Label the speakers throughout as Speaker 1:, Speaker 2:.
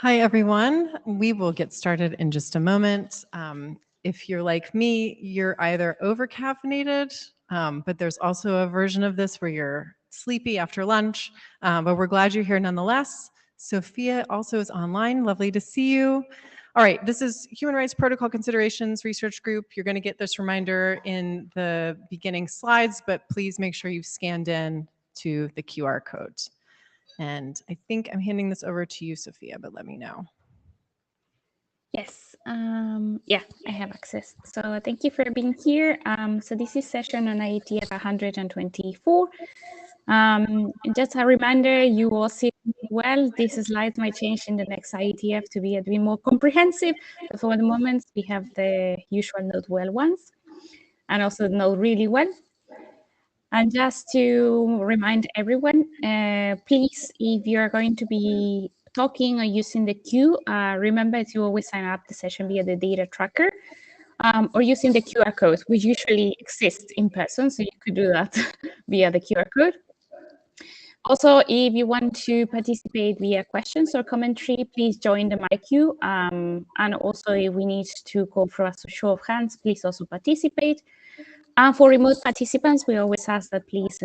Speaker 1: Hi, everyone. We will get started in just a moment. If you're like me, you're either over-caffeinated, but there's also a version of this where you're sleepy after lunch, but we're glad you're here nonetheless. Sophia also is online. Lovely to see you. All right, this is Human Rights Protocol Considerations Research Group. You're going to get this reminder in the beginning slides, but please make sure you've scanned in to the QR code. And I think I'm handing this over to you, Sophia, but let me know.
Speaker 2: Yes, yeah, I have access. So thank you for being here. So this is session on IETF 124. Just a reminder, you all see well, these slides might change in the next IETF to be a bit more comprehensive. But for the moment, we have the usual note well ones and also note really well. And just to remind everyone, please, if you're going to be talking or using the queue, remember to always sign up the session via the data tracker or using the QR code, which usually exists in person. So you could do that via the QR code. Also, if you want to participate via questions or commentary, please join the mic queue. And also, if we need to call for a show of hands, please also participate. And for remote participants, we always ask that please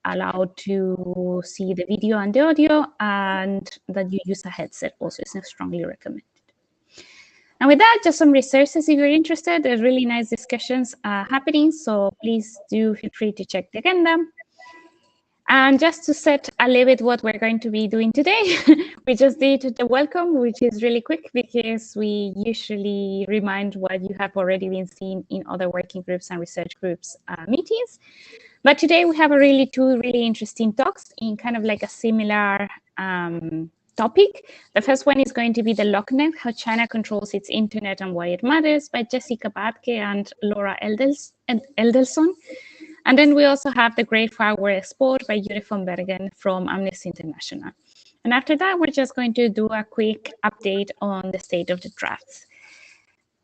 Speaker 2: allow to see the video and the audio, and that you use a headset also is strongly recommended. And with that, just some resources if you're interested. There's really nice discussions happening, so please do feel free to check the agenda. And just to set a little bit what we're going to be doing today, we just did the welcome, which is really quick because we usually remind what you have already been seeing in other working groups and research groups meetings. But today we have two really interesting talks in kind of like a similar topic. The first one is going to be the LockNet, how China controls its internet and why it matters, by Jessica Badke and Laura Eldelson. And then we also have the Great Firewall Export by Jure von Bergen from Amnesty International. And after that, we're just going to do a quick update on the state of the drafts.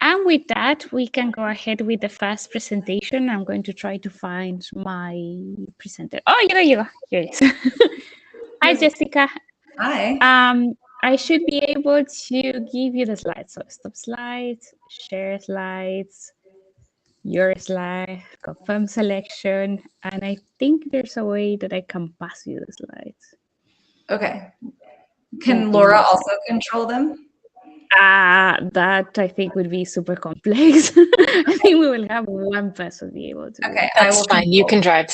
Speaker 2: And with that, we can go ahead with the first presentation. I'm going to try to find my presenter. Oh, there you go. Here it is. Hi, Jessica.
Speaker 3: Hi.
Speaker 2: I should be able to give you the slides. So stop slides, share slides, your slide, confirm selection, and I think there's a way that I can pass you the slides.
Speaker 3: Okay. Can Laura also control them?
Speaker 2: That I think would be super complex. I think we will have one person be able to.
Speaker 3: Okay,
Speaker 4: that's fine. You can drive.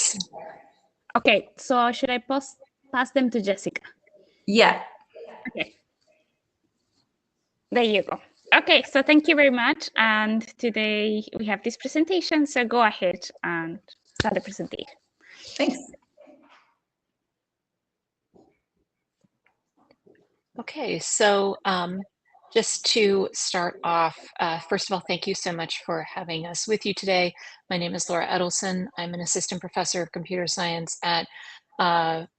Speaker 2: Okay, so should I pass them to Jessica?
Speaker 3: Yeah.
Speaker 2: Okay. There you go. Okay, so thank you very much. And today we have this presentation, so go ahead and start the presentation.
Speaker 3: Thanks.
Speaker 4: Okay, so just to start off, first of all, thank you so much for having us with you today. My name is Laura Edelson. I'm an assistant professor of computer science at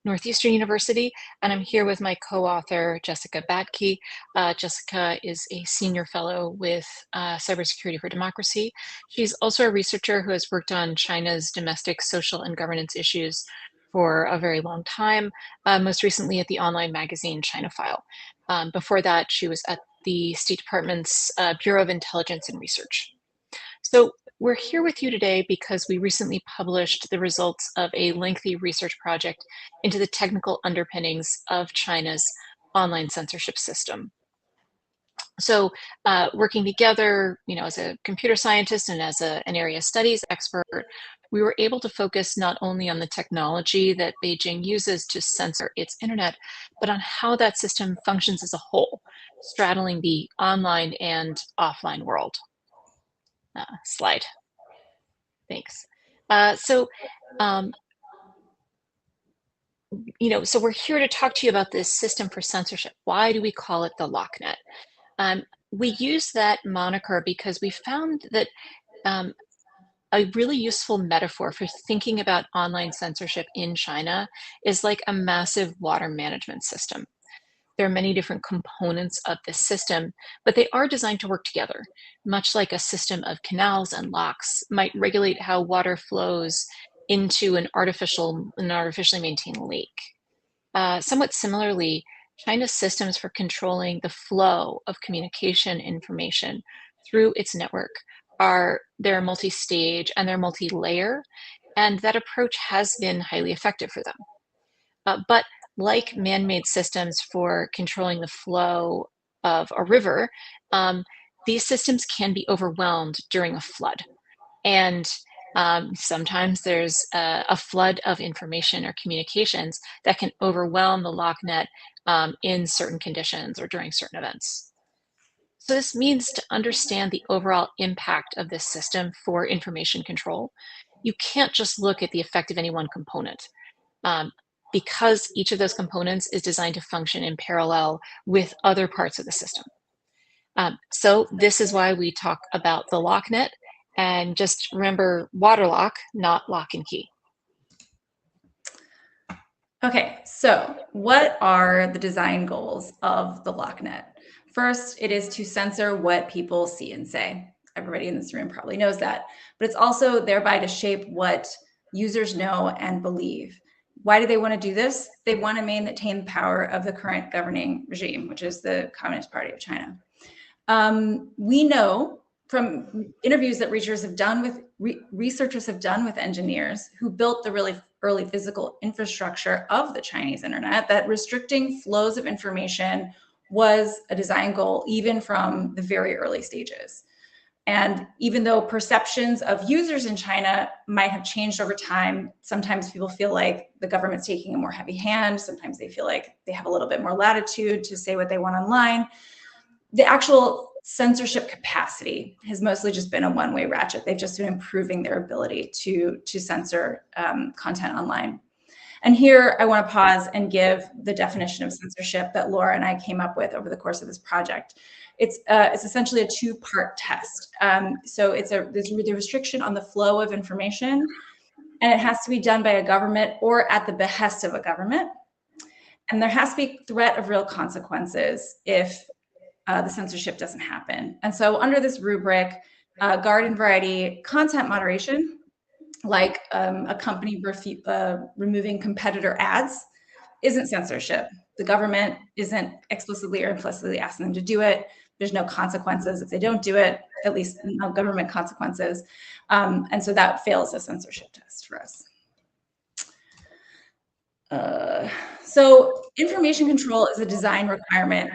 Speaker 4: Northeastern University, and I'm here with my co-author, Jessica Badke. Jessica is a senior fellow with Cybersecurity for Democracy. She's also a researcher who has worked on China's domestic social and governance issues for a very long time, most recently at the online magazine China File. Before that, she was at the State Department's Bureau of Intelligence and Research. So we're here with you today because we recently published the results of a lengthy research project into the technical underpinnings of China's online censorship system. So working together, as a computer scientist and as an area studies expert, we were able to focus not only on the technology that Beijing uses to censor its internet, but on how that system functions as a whole, straddling the online and offline world. Slide. Thanks. So we're here to talk to you about this system for censorship. Why do we call it the LockNet? We use that moniker because we found that a really useful metaphor for thinking about online censorship in China is like a massive water management system. There are many different components of this system, but they are designed to work together, much like a system of canals and locks might regulate how water flows into an artificially maintained lake. Somewhat similarly, China's systems for controlling the flow of communication information through its network they're multi-stage and they're multi-layer, and that approach has been highly effective for them. But like man-made systems for controlling the flow of a river, these systems can be overwhelmed during a flood. And sometimes there's a flood of information or communications that can overwhelm the LockNet in certain conditions or during certain events. So this means to understand the overall impact of this system for information control, you can't just look at the effect of any one component. Because each of those components is designed to function in parallel with other parts of the system. So this is why we talk about the LockNet, and just remember water lock, not lock and key.
Speaker 3: Okay, so what are the design goals of the LockNet? First, it is to censor what people see and say. Everybody in this room probably knows that, but it's also thereby to shape what users know and believe. Why do they want to do this? They want to maintain the power of the current governing regime, which is the Communist Party of China. We know from interviews that researchers have done with engineers who built the really early physical infrastructure of the Chinese internet that restricting flows of information was a design goal even from the very early stages. And even though perceptions of users in China might have changed over time, sometimes people feel like the government's taking a more heavy hand. Sometimes they feel like they have a little bit more latitude to say what they want online. The actual censorship capacity has mostly just been a one-way ratchet. They've just been improving their ability to censor content online. And here I want to pause and give the definition of censorship that Laura and I came up with over the course of this project. It's essentially a two-part test. So there's the restriction on the flow of information, and it has to be done by a government or at the behest of a government. And there has to be threat of real consequences if the censorship doesn't happen. And so under this rubric, garden variety content moderation, like a company removing competitor ads, isn't censorship. The government isn't explicitly or implicitly asking them to do it. There's no consequences if they don't do it, at least no government consequences. And so that fails a censorship test for us. So information control is a design requirement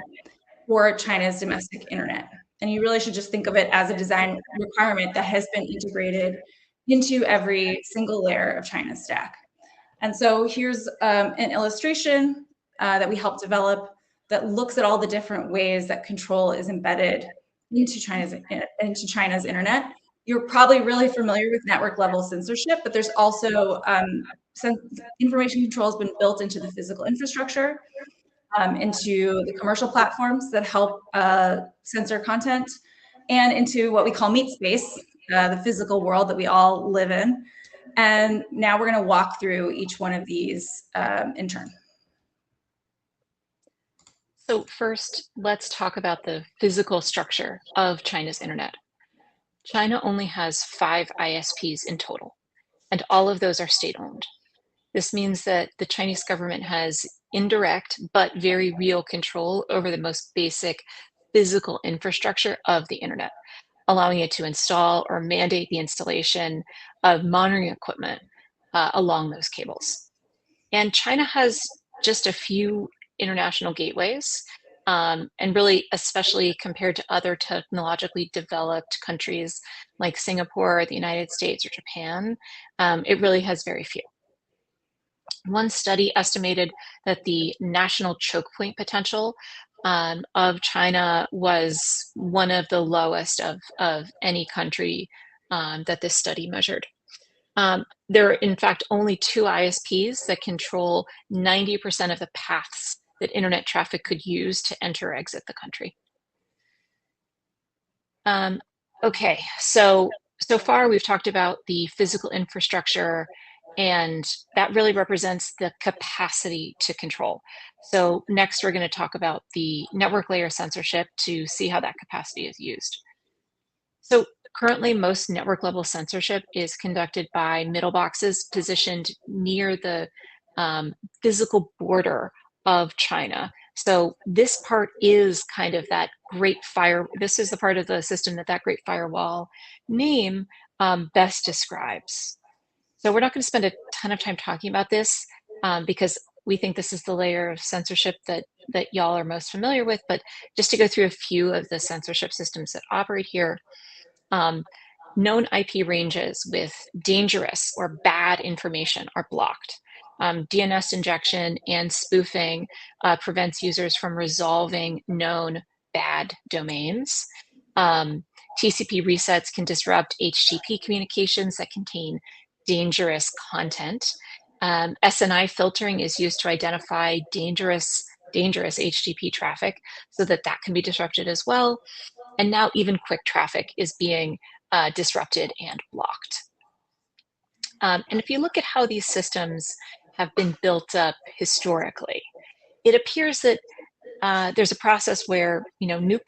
Speaker 3: for China's domestic internet. And you really should just think of it as a design requirement that has been integrated into every single layer of China's stack. And so here's an illustration that we helped develop that looks at all the different ways that control is embedded into China's internet. You're probably really familiar with network level censorship, but there's also information control has been built into the physical infrastructure, into the commercial platforms that help censor content, and into what we call meat space, the physical world that we all live in. And now we're going to walk through each one of these in turn.
Speaker 4: So first, let's talk about the physical structure of China's internet. China only has 5 ISPs in total, and all of those are state-owned. This means that the Chinese government has indirect but very real control over the most basic physical infrastructure of the internet, allowing it to install or mandate the installation of monitoring equipment along those cables. And China has just a few international gateways, and really, especially compared to other technologically developed countries like Singapore, the United States, or Japan, it really has very few. One study estimated that the national choke point potential of China was one of the lowest of any country that this study measured. There are, in fact, only 2 ISPs that control 90% of the paths that internet traffic could use to enter or exit the country. Okay, so far we've talked about the physical infrastructure, and that really represents the capacity to control. So next we're going to talk about the network layer censorship to see how that capacity is used. So currently most network level censorship is conducted by middle boxes positioned near the physical border of China. So this part is kind of that this is the part of the system that Great Firewall name best describes. So we're not going to spend a ton of time talking about this because we think this is the layer of censorship that y'all are most familiar with, but just to go through a few of the censorship systems that operate here. Known IP ranges with dangerous or bad information are blocked. DNS injection and spoofing prevents users from resolving known bad domains. TCP resets can disrupt HTTP communications that contain dangerous content. SNI filtering is used to identify dangerous HTTP traffic so that can be disrupted as well. And now even quick traffic is being disrupted and blocked. And if you look at how these systems have been built up historically, it appears that there's a process where new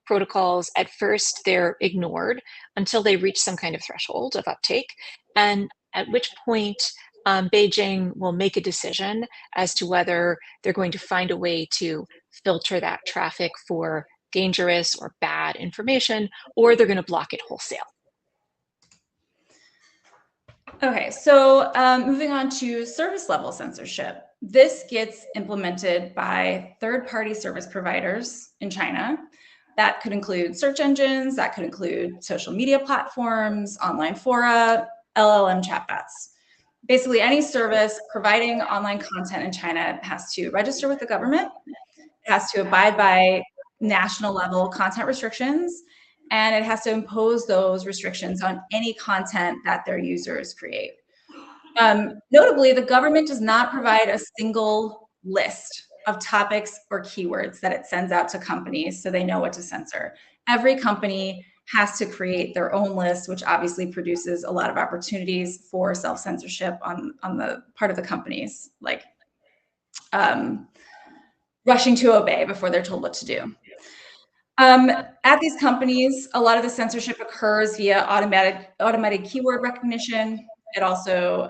Speaker 4: protocols, at first they're ignored until they reach some kind of threshold of uptake, and at which point Beijing will make a decision as to whether they're going to find a way to filter that traffic for dangerous or bad information, or they're going to block it wholesale.
Speaker 3: Okay, so moving on to service level censorship. This gets implemented by third-party service providers in China. That could include search engines, that could include social media platforms, online fora, LLM chatbots. Basically, any service providing online content in China has to register with the government, it has to abide by national level content restrictions, and it has to impose those restrictions on any content that their users create. Notably, the government does not provide a single list of topics or keywords that it sends out to companies so they know what to censor. Every company has to create their own list, which obviously produces a lot of opportunities for self-censorship on the part of the companies, like rushing to obey before they're told what to do. At these companies, a lot of the censorship occurs via automated keyword recognition. It also,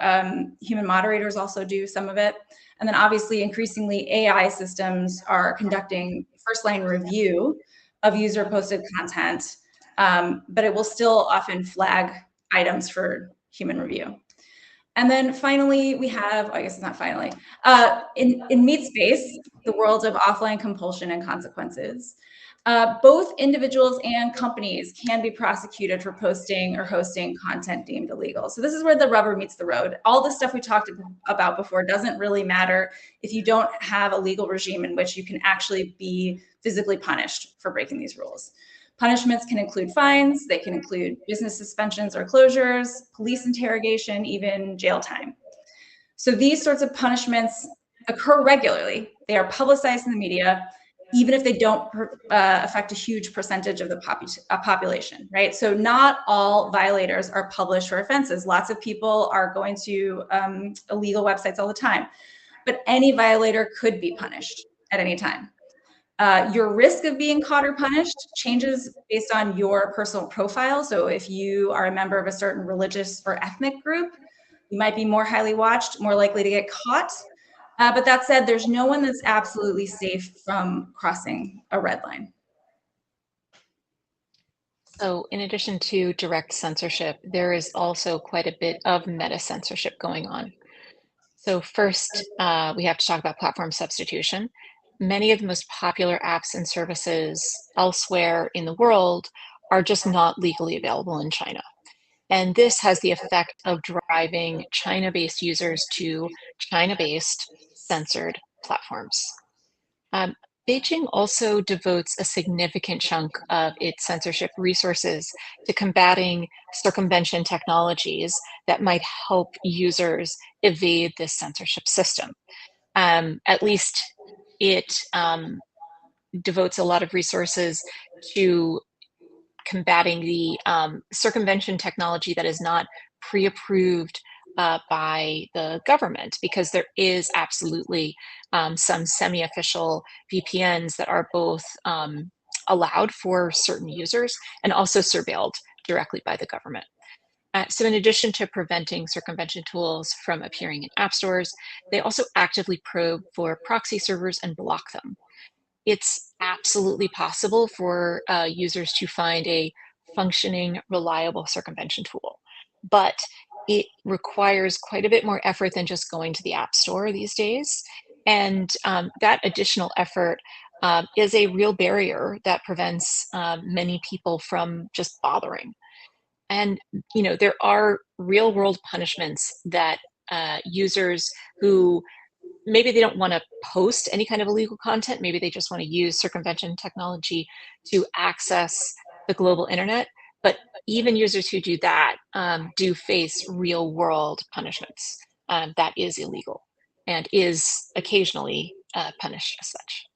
Speaker 3: human moderators also do some of it. And then obviously, increasingly, AI systems are conducting first-line review of user-posted content, but it will still often flag items for human review. And then finally, we have, I guess it's not finally, in meat space, the world of offline compulsion and consequences. Both individuals and companies can be prosecuted for posting or hosting content deemed illegal. So this is where the rubber meets the road. All the stuff we talked about before doesn't really matter if you don't have a legal regime in which you can actually be physically punished for breaking these rules. Punishments can include fines, they can include business suspensions or closures, police interrogation, even jail time. So these sorts of punishments occur regularly. They are publicized in the media, even if they don't affect a huge percentage of the population, right? So not all violators are published for offenses. Lots of people are going to illegal websites all the time, but any violator could be punished at any time. Your risk of being caught or punished changes based on your personal profile. So if you are a member of a certain religious or ethnic group, you might be more highly watched, more likely to get caught. But that said, there's no one that's absolutely safe from crossing a red line.
Speaker 4: So in addition to direct censorship, there is also quite a bit of meta censorship going on. So first, we have to talk about platform substitution. Many of the most popular apps and services elsewhere in the world are just not legally available in China. And this has the effect of driving China-based users to China-based censored platforms. Beijing also devotes a significant chunk of its censorship resources to combating circumvention technologies that might help users evade this censorship system. At least it devotes a lot of resources to combating the circumvention technology that is not pre-approved by the government, because there is absolutely some semi-official VPNs that are both allowed for certain users and also surveilled directly by the government. So in addition to preventing circumvention tools from appearing in app stores, they also actively probe for proxy servers and block them. It's absolutely possible for users to find a functioning, reliable circumvention tool, but it requires quite a bit more effort than just going to the App Store these days. And that additional effort is a real barrier that prevents many people from just bothering. And there are real world punishments that users who maybe they don't want to post any kind of illegal content, maybe they just want to use circumvention technology to access the global internet. But even users who do that do face real world punishments. That is illegal and is occasionally punished as such.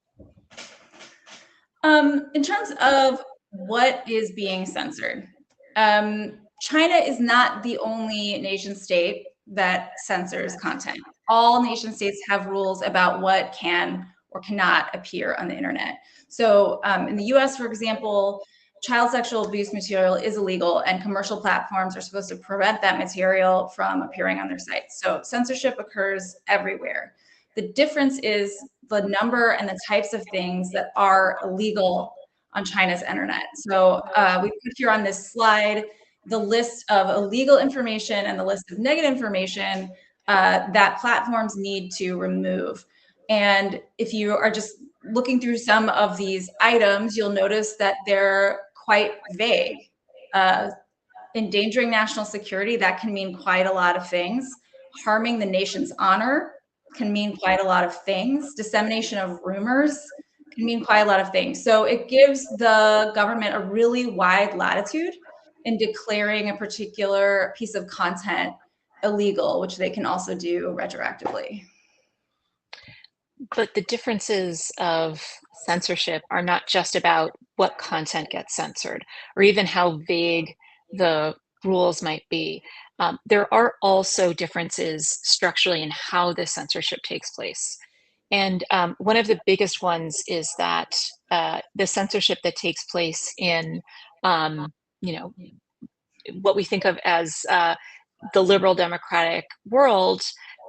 Speaker 3: In terms of what is being censored, China is not the only nation state that censors content. All nation states have rules about what can or cannot appear on the internet. So in the US, for example, child sexual abuse material is illegal and commercial platforms are supposed to prevent that material from appearing on their sites. So censorship occurs everywhere. The difference is the number and the types of things that are illegal on China's internet. So we put here on this slide the list of illegal information and the list of negative information that platforms need to remove. And if you are just looking through some of these items, you'll notice that they're quite vague. Endangering national security, that can mean quite a lot of things. Harming the nation's honor can mean quite a lot of things. Dissemination of rumors can mean quite a lot of things. So it gives the government a really wide latitude in declaring a particular piece of content illegal, which they can also do retroactively.
Speaker 4: But the differences of censorship are not just about what content gets censored or even how vague the rules might be. There are also differences structurally in how the censorship takes place. And one of the biggest ones is that the censorship that takes place in, what we think of as the liberal democratic world,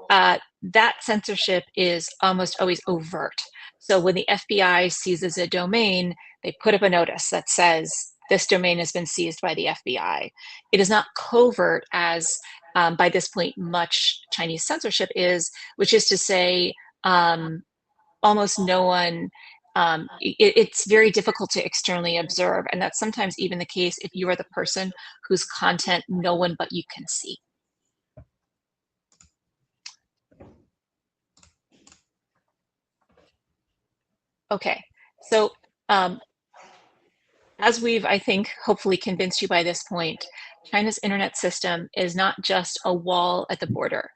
Speaker 4: that censorship is almost always overt. So when the FBI seizes a domain, they put up a notice that says, this domain has been seized by the FBI. It is not covert as by this point much Chinese censorship is, which is to say almost no one, it's very difficult to externally observe. And that's sometimes even the case if you are the person whose content no one but you can see. Okay, so as we've, I think, hopefully convinced you by this point, China's internet system is not just a wall at the border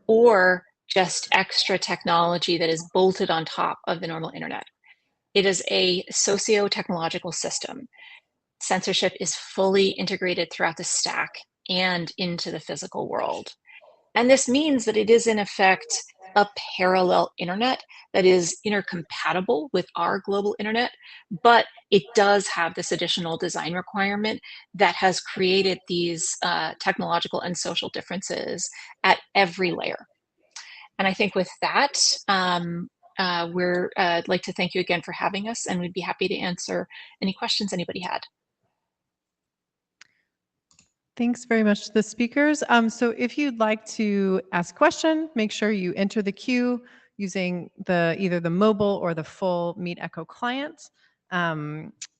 Speaker 4: or just extra technology that is bolted on top of the normal internet. It is a socio-technological system. Censorship is fully integrated throughout the stack and into the physical world. And this means that it is in effect a parallel internet that is intercompatible with our global internet, but it does have this additional design requirement that has created these technological and social differences at every layer. And I think with that, I'd like to thank you again for having us, and we'd be happy to answer any questions anybody had.
Speaker 1: Thanks very much to the speakers. So if you'd like to ask a question, make sure you enter the queue using either the mobile or the full Meet Echo client.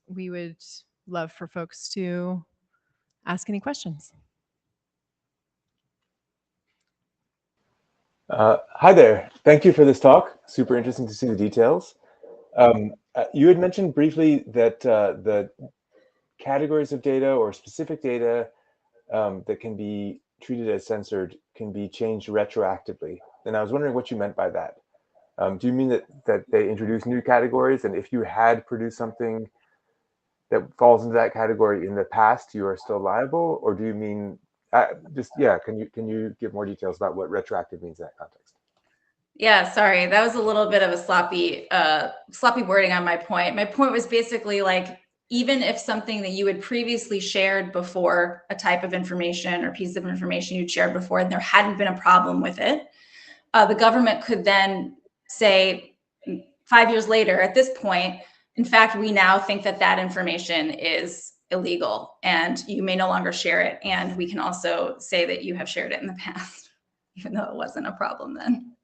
Speaker 1: We would love for folks to ask any questions.
Speaker 5: Hi there. Thank you for this talk. Super interesting to see the details. You had mentioned briefly that the categories of data or specific data that can be treated as censored can be changed retroactively. And I was wondering what you meant by that. Do you mean that they introduce new categories, and if you had produced something that falls into that category in the past, you are still liable? Or do you mean can you give more details about what retroactive means in that context?
Speaker 3: Yeah, sorry, that was a little bit of a sloppy wording on my point. My point was basically like, even if something that you had previously shared before, a type of information or piece of information you'd shared before, and there hadn't been a problem with it, the government could then say 5 years later, at this point, in fact, we now think that that information is illegal and you may no longer share it. And we can also say that you have shared it in the past, even though it wasn't a problem then.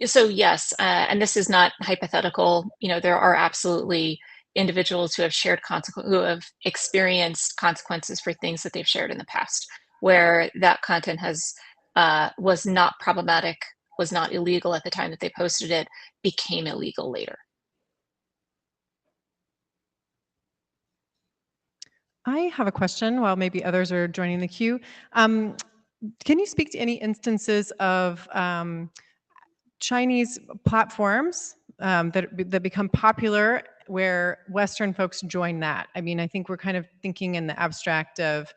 Speaker 4: So yes, and this is not hypothetical. You know, there are absolutely individuals who have shared who have experienced consequences for things that they've shared in the past, where that content has was not problematic, was not illegal at the time that they posted it, became illegal later.
Speaker 1: I have a question while maybe others are joining the queue. Can you speak to any instances of Chinese platforms that become popular where Western folks join that? I mean, I think we're kind of thinking in the abstract of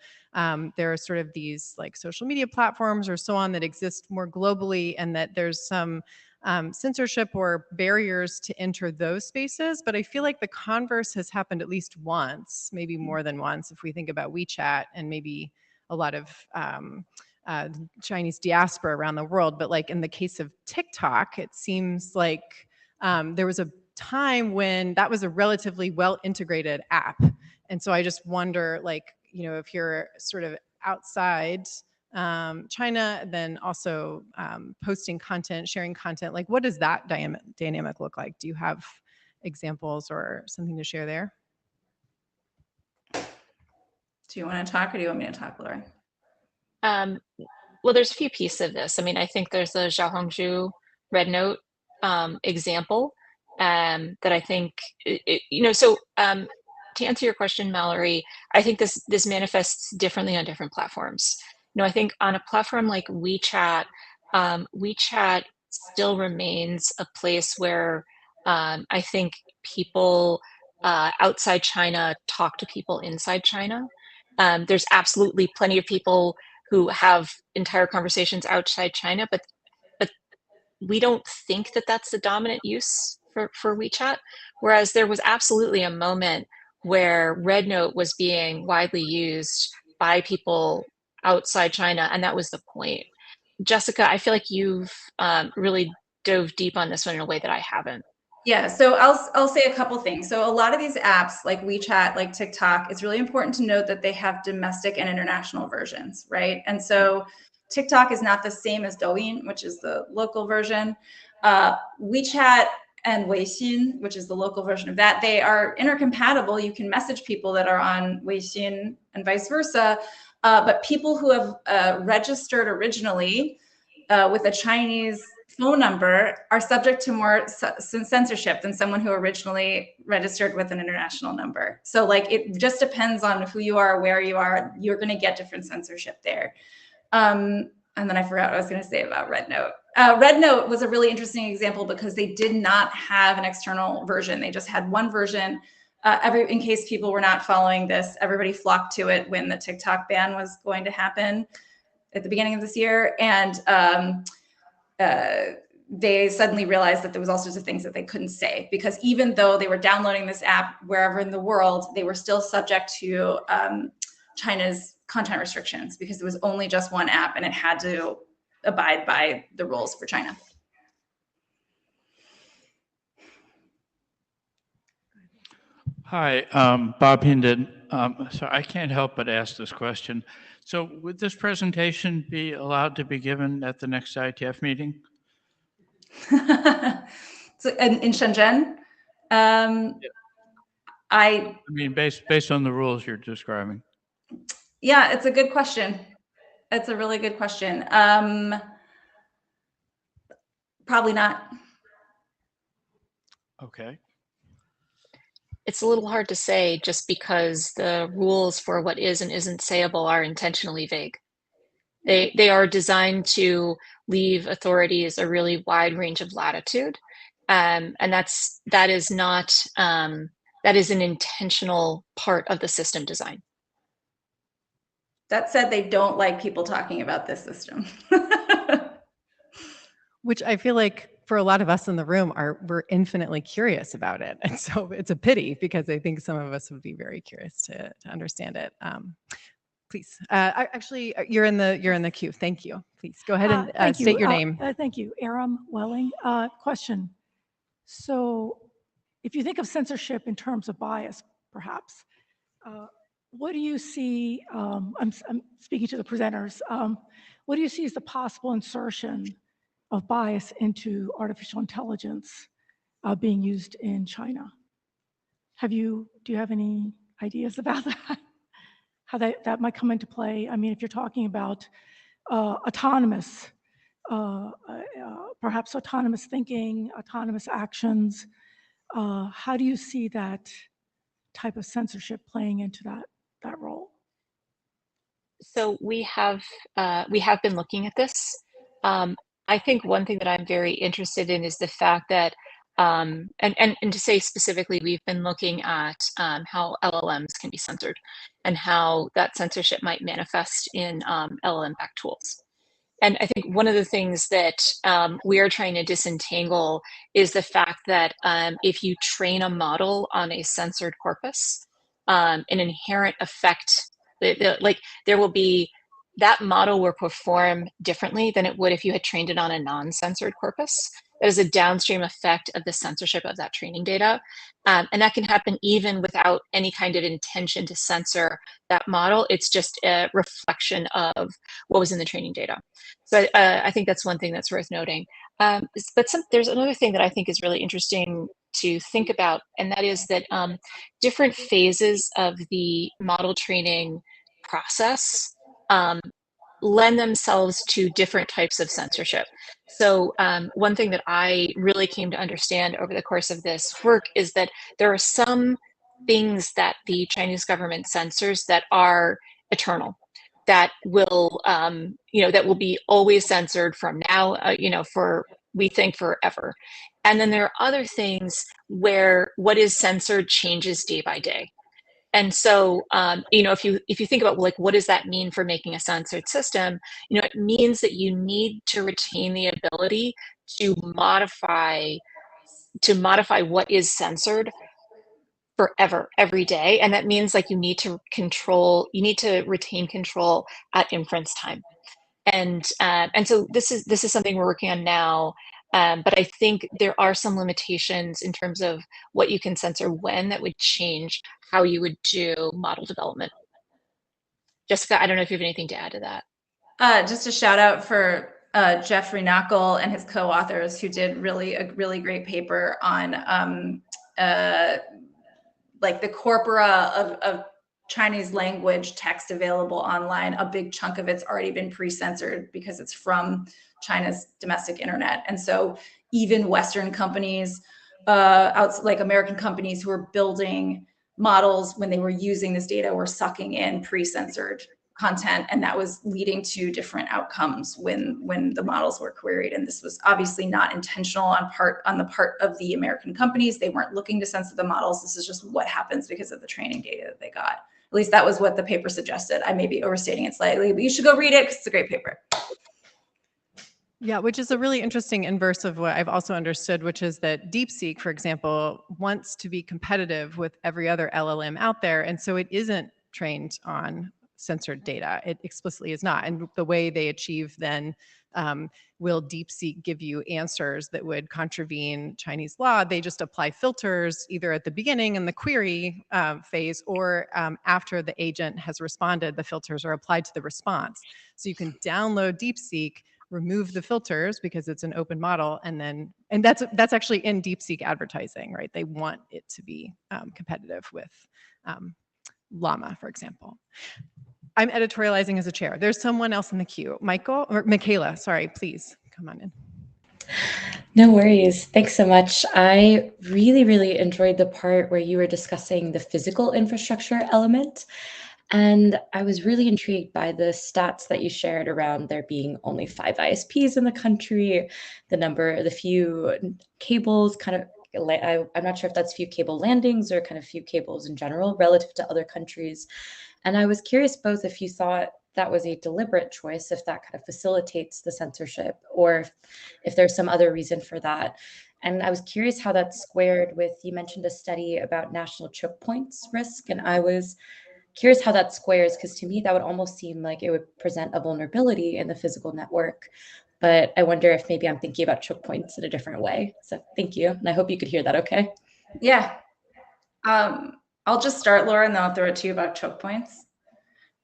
Speaker 1: there are sort of these like social media platforms or so on that exist more globally, and that there's some censorship or barriers to enter those spaces. But I feel like the converse has happened at least once, maybe more than once, if we think about WeChat and maybe a lot of Chinese diaspora around the world. But like in the case of TikTok, it seems like there was a time when that was a relatively well integrated app. And so I just wonder, like, you know, if you're sort of outside China, then also posting content, sharing content, like what does that dynamic look like? Do you have examples or something to share there?
Speaker 3: Do you want to talk or do you want me to talk, Laura?
Speaker 4: Well, there's a few pieces of this. I mean, I think there's the Xiaohongshu Red Note example that I think, you know, so to answer your question, Mallory, I think this manifests differently on different platforms. You know, I think on a platform like WeChat, WeChat still remains a place where I think people outside China talk to people inside China. There's absolutely plenty of people who have entire conversations outside China, but we don't think that that's the dominant use for WeChat. Whereas there was absolutely a moment where Red Note was being widely used by people outside China, and that was the point. Jessica, I feel like you've really dove deep on this one in a way that I haven't.
Speaker 3: Yeah, so I'll say a couple things. So a lot of these apps like WeChat, like TikTok, it's really important to note that they have domestic and international versions, right? And so TikTok is not the same as Douyin, which is the local version. WeChat and Weixin, which is the local version of that, they are intercompatible. You can message people that are on Weixin and vice versa. But people who have registered originally with a Chinese phone number are subject to more censorship than someone who originally registered with an international number. So like it just depends on who you are, where you are, you're going to get different censorship there. And then I forgot what I was going to say about Red Note. Red Note was a really interesting example because they did not have an external version. They just had one version. In case people were not following this, everybody flocked to it when the TikTok ban was going to happen at the beginning of this year. And they suddenly realized that there was all sorts of things that they couldn't say, because even though they were downloading this app wherever in the world, they were still subject to China's content restrictions because there was only just one app and it had to abide by the rules for China.
Speaker 6: Hi, Bob Hinden. So I can't help but ask this question. So would this presentation be allowed to be given at the next IETF meeting?
Speaker 3: So in Shenzhen, I
Speaker 6: mean, based on the rules you're describing.
Speaker 3: Yeah, it's a good question. It's a really good question. Probably not.
Speaker 6: Okay.
Speaker 4: It's a little hard to say just because the rules for what is and isn't sayable are intentionally vague. They are designed to leave authorities a really wide range of latitude, and that is an intentional part of the system design.
Speaker 3: That said, they don't like people talking about this system.
Speaker 1: Which I feel like for a lot of us in the room, we're infinitely curious about it. And so it's a pity, because I think some of us would be very curious to understand it. Please, actually, you're in the queue. Thank you. Please go ahead and state your name.
Speaker 7: Thank you. Aram Welling. Question. So if you think of censorship in terms of bias, perhaps, what do you see, I'm speaking to the presenters, what do you see as the possible insertion of bias into artificial intelligence being used in China? Do you have any ideas about that? How that might come into play? I mean, if you're talking about autonomous, perhaps autonomous thinking, autonomous actions, how do you see that type of censorship playing into that role?
Speaker 4: So we have been looking at this. I think one thing that I'm very interested in is the fact that, and to say specifically, we've been looking at how LLMs can be censored and how that censorship might manifest in LLM-backed tools. And I think one of the things that we are trying to disentangle is the fact that if you train a model on a censored corpus, an inherent effect, there will be, that model will perform differently than it would if you had trained it on a non-censored corpus. That is a downstream effect of the censorship of that training data. And that can happen even without any kind of intention to censor that model. It's just a reflection of what was in the training data. So I think that's one thing that's worth noting. But there's another thing that I think is really interesting to think about, and that is that different phases of the model training process lend themselves to different types of censorship. So one thing that I really came to understand over the course of this work is that there are some things that the Chinese government censors that are eternal, that will, that will be always censored from now, for, we think, forever. And then there are other things where what is censored changes day by day. And so, if you think about, like, what does that mean for making a censored system? It means that you need to retain the ability to modify what is censored forever, every day. And that means, like, you need to retain control at inference time. And so this is something we're working on now. But I think there are some limitations in terms of what you can censor when that would change how you would do model development. Jessica, I don't know if you have anything to add to that.
Speaker 3: Just a shout out for Jeffrey Knockel and his co-authors, who did a really great paper on like the corpora of Chinese language text available online. A big chunk of it's already been pre-censored because it's from China's domestic internet. And so even Western companies, like American companies who were building models when they were using this data, were sucking in pre-censored content, and that was leading to different outcomes when the models were queried. And this was obviously not intentional on the part of the American companies. They weren't looking to censor the models. This is just what happens because of the training data that they got. At least that was what the paper suggested. I may be overstating it slightly, but you should go read it because it's a great paper.
Speaker 1: Yeah, which is a really interesting inverse of what I've also understood, which is that DeepSeek, for example, wants to be competitive with every other LLM out there. And so it isn't trained on censored data. It explicitly is not. And the way they achieve then, will DeepSeek give you answers that would contravene Chinese law? They just apply filters either at the beginning in the query phase, or after the agent has responded, the filters are applied to the response. So you can download DeepSeek, remove the filters because it's an open model, and that's actually in DeepSeek advertising, right? They want it to be competitive with Llama, for example. I'm editorializing as a chair. There's someone else in the queue. Michaela, sorry, please come on in.
Speaker 8: No worries. Thanks so much. I really, really enjoyed the part where you were discussing the physical infrastructure element. And I was really intrigued by the stats that you shared around there being only 5 ISPs in the country, the few cables, I'm not sure if that's few cable landings or kind of few cables in general relative to other countries. And I was curious both if you thought that was a deliberate choice, if that kind of facilitates the censorship, or if there's some other reason for that. And I was curious how that squared with, you mentioned a study about national choke points risk, and I was curious how that squares, because to me that would almost seem like it would present a vulnerability in the physical network. But I wonder if maybe I'm thinking about choke points in a different way. So thank you, and I hope you could hear that okay.
Speaker 3: Yeah. I'll just start, Laura, and then I'll throw it to you about choke points.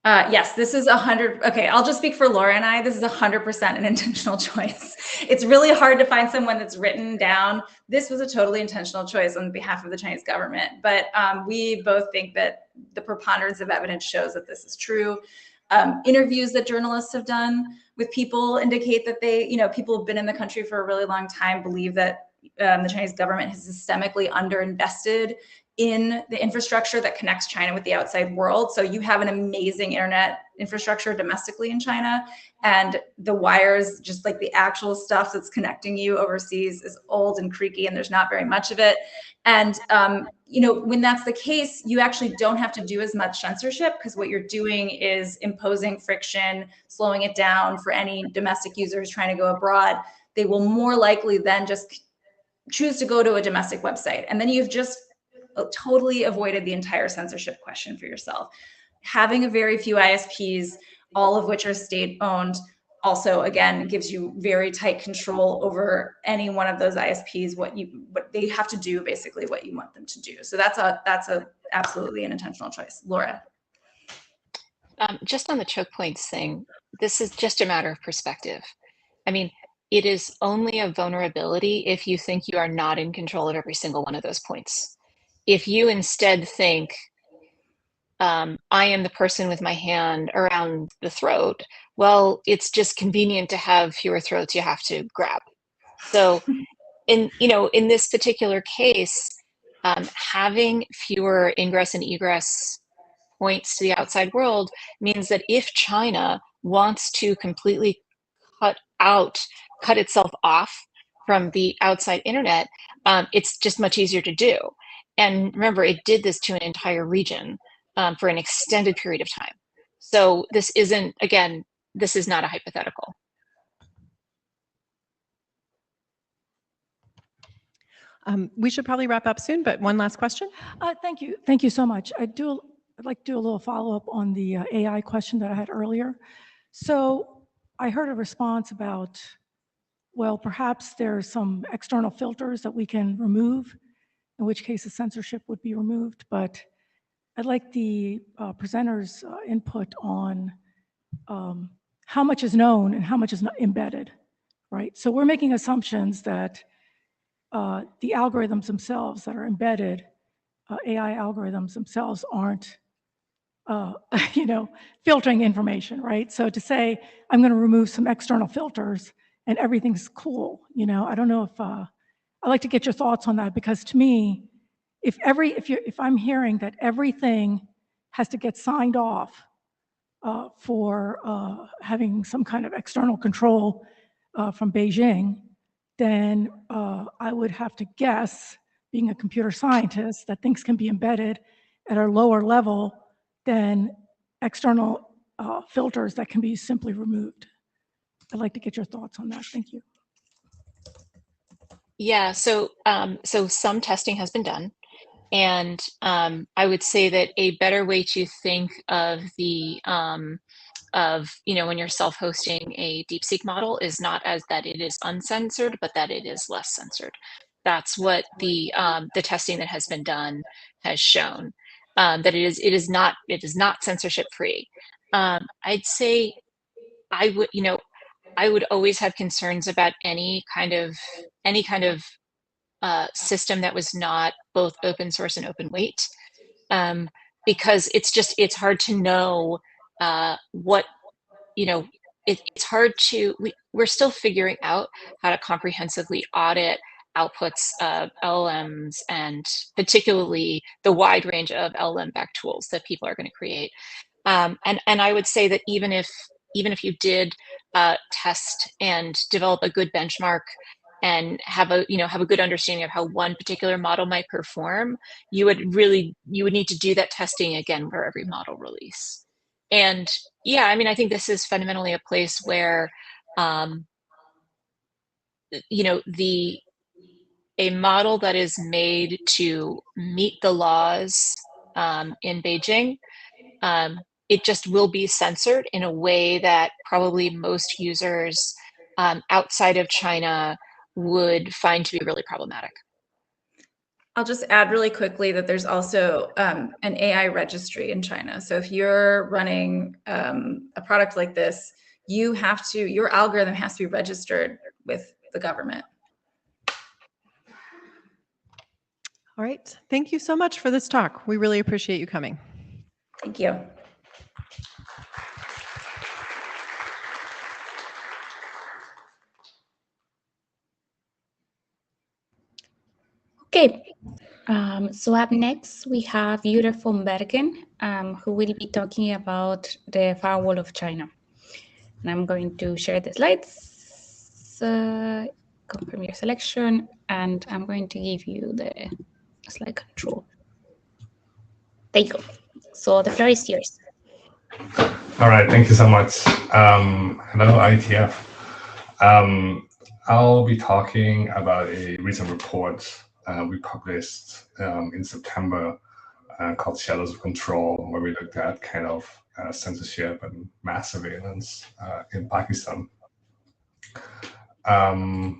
Speaker 3: Yes, this is 100. Okay, I'll just speak for Laura and I. This is 100% an intentional choice. It's really hard to find someone that's written down. This was a totally intentional choice on behalf of the Chinese government. But we both think that the preponderance of evidence shows that this is true. Interviews that journalists have done with people indicate that people have been in the country for a really long time, believe that the Chinese government has systemically underinvested in the infrastructure that connects China with the outside world. So you have an amazing internet infrastructure domestically in China, and the wires, just like the actual stuff that's connecting you overseas, is old and creaky, and there's not very much of it. And when that's the case, you actually don't have to do as much censorship, because what you're doing is imposing friction, slowing it down for any domestic users trying to go abroad. They will more likely then just choose to go to a domestic website, and then you've just totally avoided the entire censorship question for yourself. Having a very few ISPs, all of which are state-owned, also again gives you very tight control over any one of those ISPs, what they have to do, basically what you want them to do. So that's absolutely an intentional choice. Laura.
Speaker 4: Just on the choke points thing, this is just a matter of perspective. I mean, it is only a vulnerability if you think you are not in control of every single one of those points. If you instead think, I am the person with my hand around the throat, well, it's just convenient to have fewer throats you have to grab. So in this particular case, having fewer ingress and egress points to the outside world means that if China wants to completely cut itself off from the outside internet, it's just much easier to do. And remember, it did this to an entire region for an extended period of time. So this is not a hypothetical.
Speaker 1: We should probably wrap up soon, but one last question.
Speaker 7: Thank you. Thank you so much. I'd like to do a little follow-up on the AI question that I had earlier. So I heard a response about, well, perhaps there are some external filters that we can remove, in which case the censorship would be removed. But I'd like the presenters' input on how much is known and how much is not embedded, right? So we're making assumptions that the algorithms themselves that are embedded, AI algorithms themselves aren't, filtering information, right? So to say, I'm going to remove some external filters and everything's cool, I don't know if, I'd like to get your thoughts on that, because to me, if I'm hearing that everything has to get signed off for having some kind of external control from Beijing, then I would have to guess, being a computer scientist, that things can be embedded at a lower level than external filters that can be simply removed. I'd like to get your thoughts on that. Thank you.
Speaker 4: Yeah, so some testing has been done, and I would say that a better way to think of the when you're self-hosting a DeepSeek model is not as that it is uncensored, but that it is less censored. That's what the testing that has been done has shown, that it is not censorship free. I'd say I would always have concerns about any kind of system that was not both open source and open weight, because it's hard to know what, it's hard to, we're still figuring out how to comprehensively audit outputs of LLMs, and particularly the wide range of LLM-backed tools that people are going to create. And I would say that even if you did test and develop a good benchmark and have a good understanding of how one particular model might perform, you would need to do that testing again for every model release. And yeah, I mean, I think this is fundamentally a place where, you know, a model that is made to meet the laws in Beijing, it just will be censored in a way that probably most users outside of China would find to be really problematic.
Speaker 3: I'll just add really quickly that there's also an AI registry in China. So if you're running a product like this, your algorithm has to be registered with the government.
Speaker 1: All right. Thank you so much for this talk. We really appreciate you coming.
Speaker 3: Thank you.
Speaker 2: Okay, so up next we have Jure von Bergen, who will be talking about the firewall of China. And I'm going to share the slides, confirm your selection, and I'm going to give you the slide control. There you go. So the floor is yours.
Speaker 9: All right, thank you so much. Hello, IETF. I'll be talking about a recent report we published in September called Shadows of Control, where we looked at kind of censorship and mass surveillance in Pakistan. All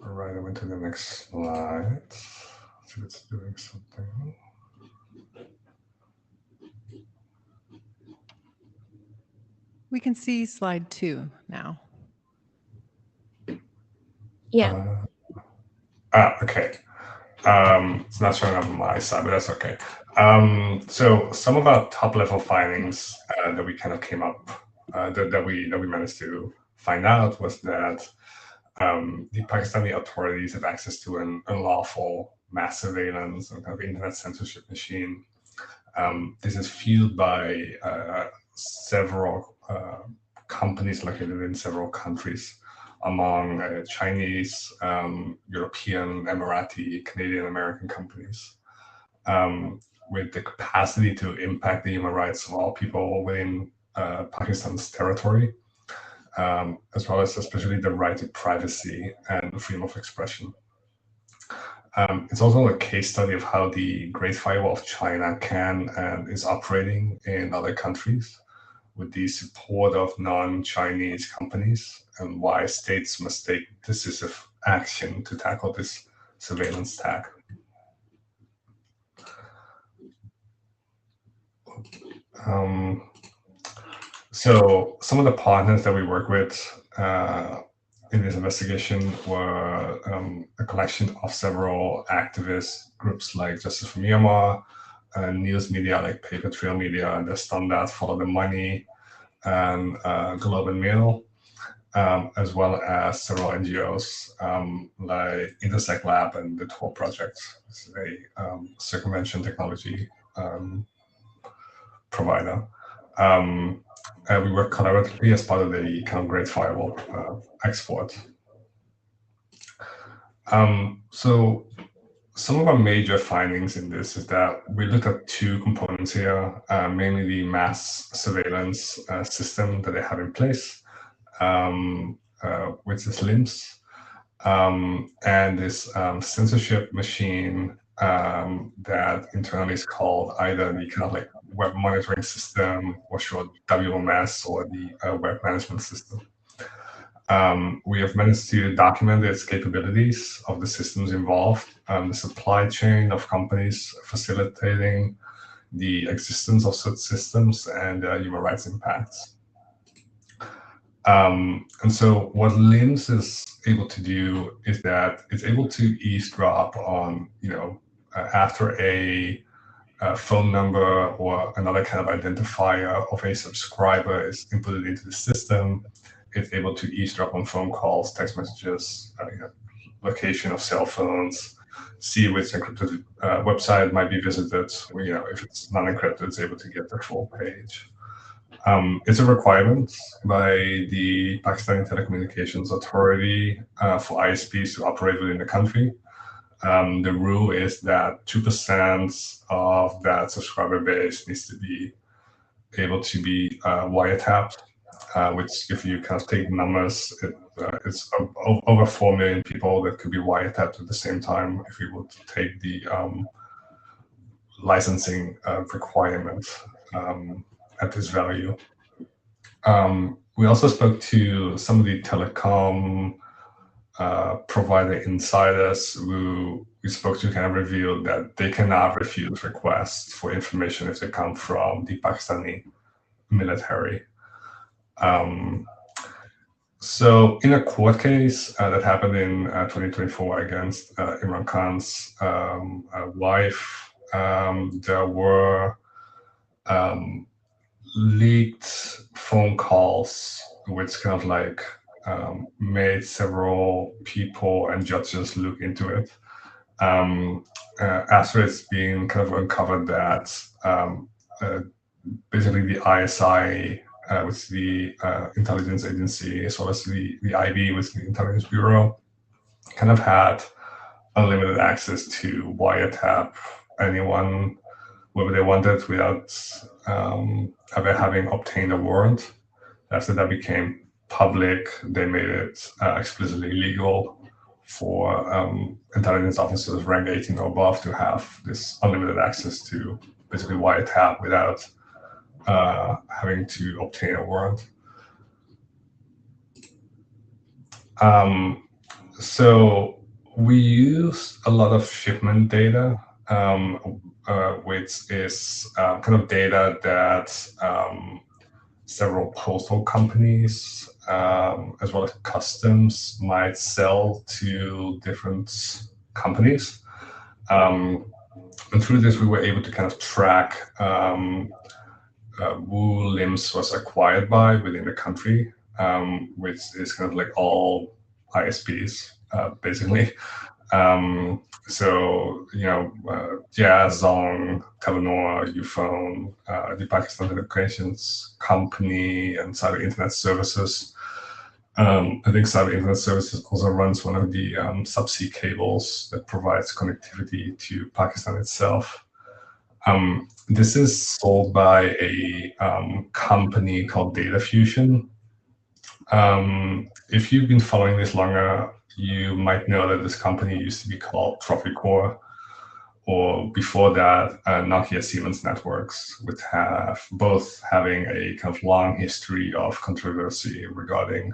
Speaker 9: right, I went to the next slide. See if it's doing something.
Speaker 1: We can see slide 2 now.
Speaker 2: Yeah.
Speaker 9: Okay. It's not showing up on my side, but that's okay. So some of our top level findings that we kind of came up, that we managed to find out was that the Pakistani authorities have access to an unlawful mass surveillance and kind of internet censorship machine. This is fueled by several companies located in several countries, among Chinese, European, Emirati, Canadian, American companies, with the capacity to impact the human rights of all people within Pakistan's territory, as well as especially the right to privacy and freedom of expression. It's also a case study of how the Great Firewall of China can and is operating in other countries with the support of non-Chinese companies, and why states must take decisive action to tackle this surveillance attack. So some of the partners that we work with in this investigation were a collection of several activist groups like Justice for Myanmar, news media like Paper Trail Media, The Standard, Follow the Money, and Globe and Mail, as well as several NGOs like Intersect Lab and the Tor Project. This is a circumvention technology provider. We work collaboratively as part of the kind of Great Firewall export. So some of our major findings in this is that we looked at two components here, mainly the mass surveillance system that they have in place, which is LIMS, and this censorship machine that internally is called either the kind of like web monitoring system, or short WMS, or the web management system. We have managed to document its capabilities of the systems involved, the supply chain of companies facilitating the existence of such systems, and human rights impacts. And so what LIMS is able to do is that it's able to eavesdrop on, after a phone number or another kind of identifier of a subscriber is inputted into the system. It's able to eavesdrop on phone calls, text messages, location of cell phones, see which encrypted website might be visited. If it's not encrypted, it's able to get the full page. It's a requirement by the Pakistani Telecommunications Authority for ISPs to operate within the country. The rule is that 2% of that subscriber base needs to be able to be wiretapped, which if you kind of take numbers, it's over 4 million people that could be wiretapped at the same time if we would take the licensing requirement at this value. We also spoke to some of the telecom provider insiders who we spoke to kind of revealed that they cannot refuse requests for information if they come from the Pakistani military. So in a court case that happened in 2024 against Imran Khan's wife, there were leaked phone calls which kind of like made several people and judges look into it. After it's been kind of uncovered that basically the ISI, which is the intelligence agency, as well as the IB, which is the Intelligence Bureau, kind of had unlimited access to wiretap anyone whether they wanted without ever having obtained a warrant. After that became public, they made it explicitly legal for intelligence officers rank 18 or above to have this unlimited access to basically wiretap without having to obtain a warrant. So we use a lot of shipment data, which is kind of data that several postal companies, as well as customs, might sell to different companies. And through this, we were able to kind of track who LIMS was acquired by within the country, which is kind of like all ISPs, basically. So, you know, Jazz, Zong, Telenor, Ufone, the Pakistan Telecommunications Company, and Cyber Internet Services. I think Cyber Internet Services also runs one of the subsea cables that provides connectivity to Pakistan itself. This is sold by a company called Data Fusion. If you've been following this longer, you might know that this company used to be called Tropicor, or before that, Nokia Siemens Networks, which have both having a kind of long history of controversy regarding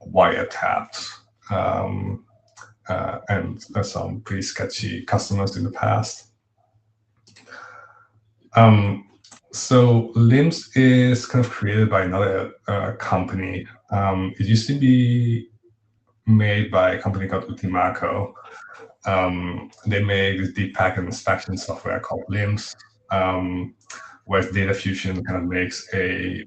Speaker 9: wiretaps and some pretty sketchy customers in the past. So LIMS is kind of created by another company. It used to be made by a company called Utimaco. They made this deep packet inspection software called LIMS, whereas Data Fusion kind of makes a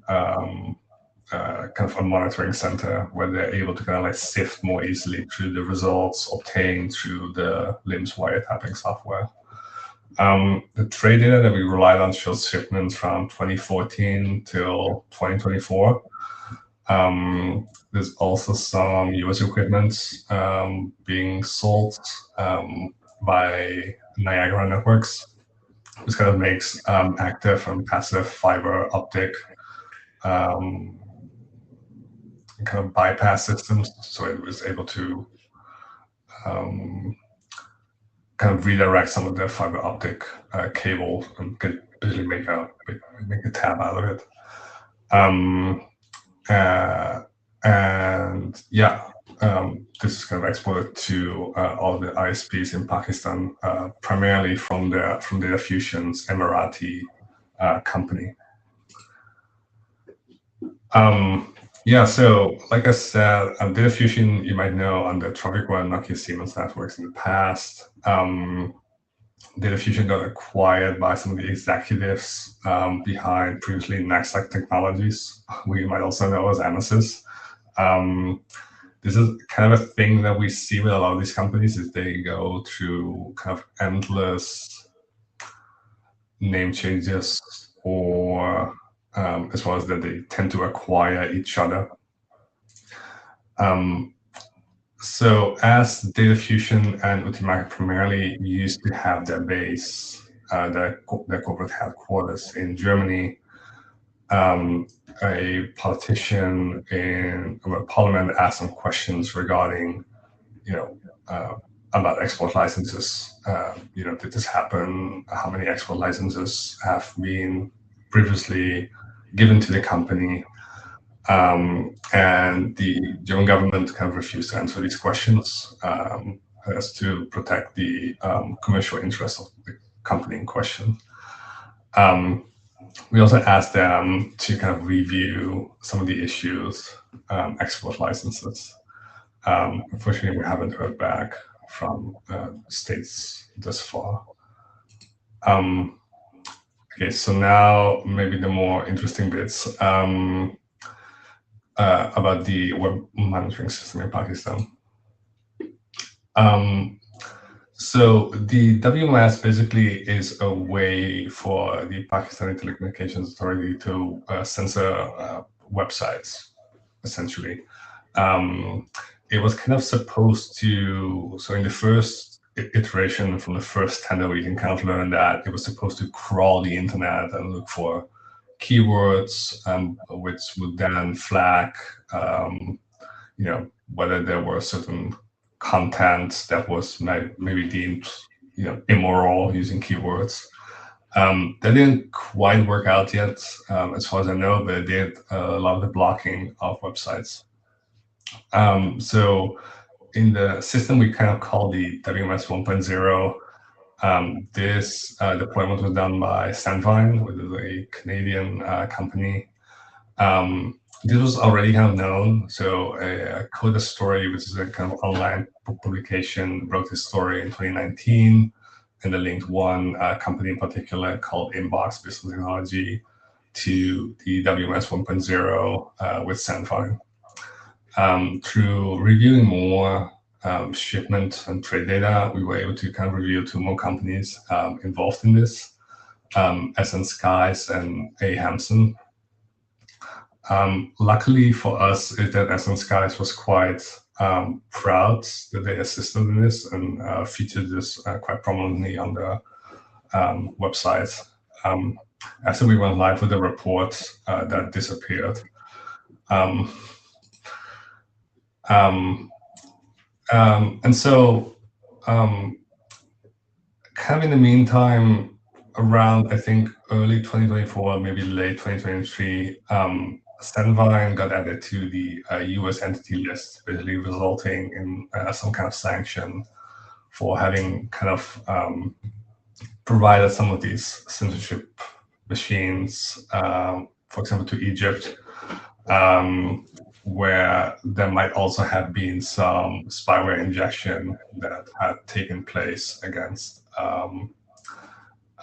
Speaker 9: kind of a monitoring center where they're able to kind of like sift more easily through the results obtained through the LIMS wiretapping software. The trade data that we relied on shows shipments from 2014 till 2024. There's also some US equipment being sold by Niagara Networks. This kind of makes active and passive fiber optic kind of bypass systems. So it was able to kind of redirect some of the fiber optic cable and basically make a tab out of it. And yeah, this is kind of exported to all the ISPs in Pakistan, primarily from Data Fusion's Emirati company. Yeah, so like I said, Data Fusion, you might know under Tropicor and Nokia Siemens Networks in the past. Data Fusion got acquired by some of the executives behind previously Nextech Technologies, we might also know as Amasys. This is kind of a thing that we see with a lot of these companies is they go through kind of endless name changes, or as well as that they tend to acquire each other. So as Data Fusion and Ultimac primarily used to have their base, their corporate headquarters in Germany, a politician in Parliament asked some questions regarding, about export licenses. Did this happen? How many export licenses have been previously given to the company? And the German government kind of refused to answer these questions as to protect the commercial interests of the company in question. We also asked them to kind of review some of the issues, export licenses. Unfortunately, we haven't heard back from states thus far. Okay, so now maybe the more interesting bits about the web monitoring system in Pakistan. So the WMS basically is a way for the Pakistani Telecommunications Authority to censor websites, essentially. It was kind of supposed to, so in the first iteration from the first tender, we can kind of learn that it was supposed to crawl the internet and look for keywords, which would then flag, whether there were certain content that was maybe deemed, immoral using keywords. That didn't quite work out yet, as far as I know, but it did a lot of the blocking of websites. So in the system we kind of call the WMS 1.0, this deployment was done by Sandvine, which is a Canadian company. This was already kind of known. So Coda Story, which is a kind of online publication, wrote this story in 2019, and they linked one company in particular called Inbox Business Technology to the WMS 1.0 with Sandvine. Through reviewing more shipment and trade data, we were able to kind of reveal 2 more companies involved in this, SN Skies and A. Hampson. Luckily for us is that SN Skies was quite proud that they assisted in this and featured this quite prominently on the website. After we went live with the report, that disappeared. And so kind of in the meantime, around, I think, early 2024, maybe late 2023, Sandvine got added to the US entity list, basically resulting in some kind of sanction for having kind of provided some of these censorship machines, for example, to Egypt, where there might also have been some spyware injection that had taken place against,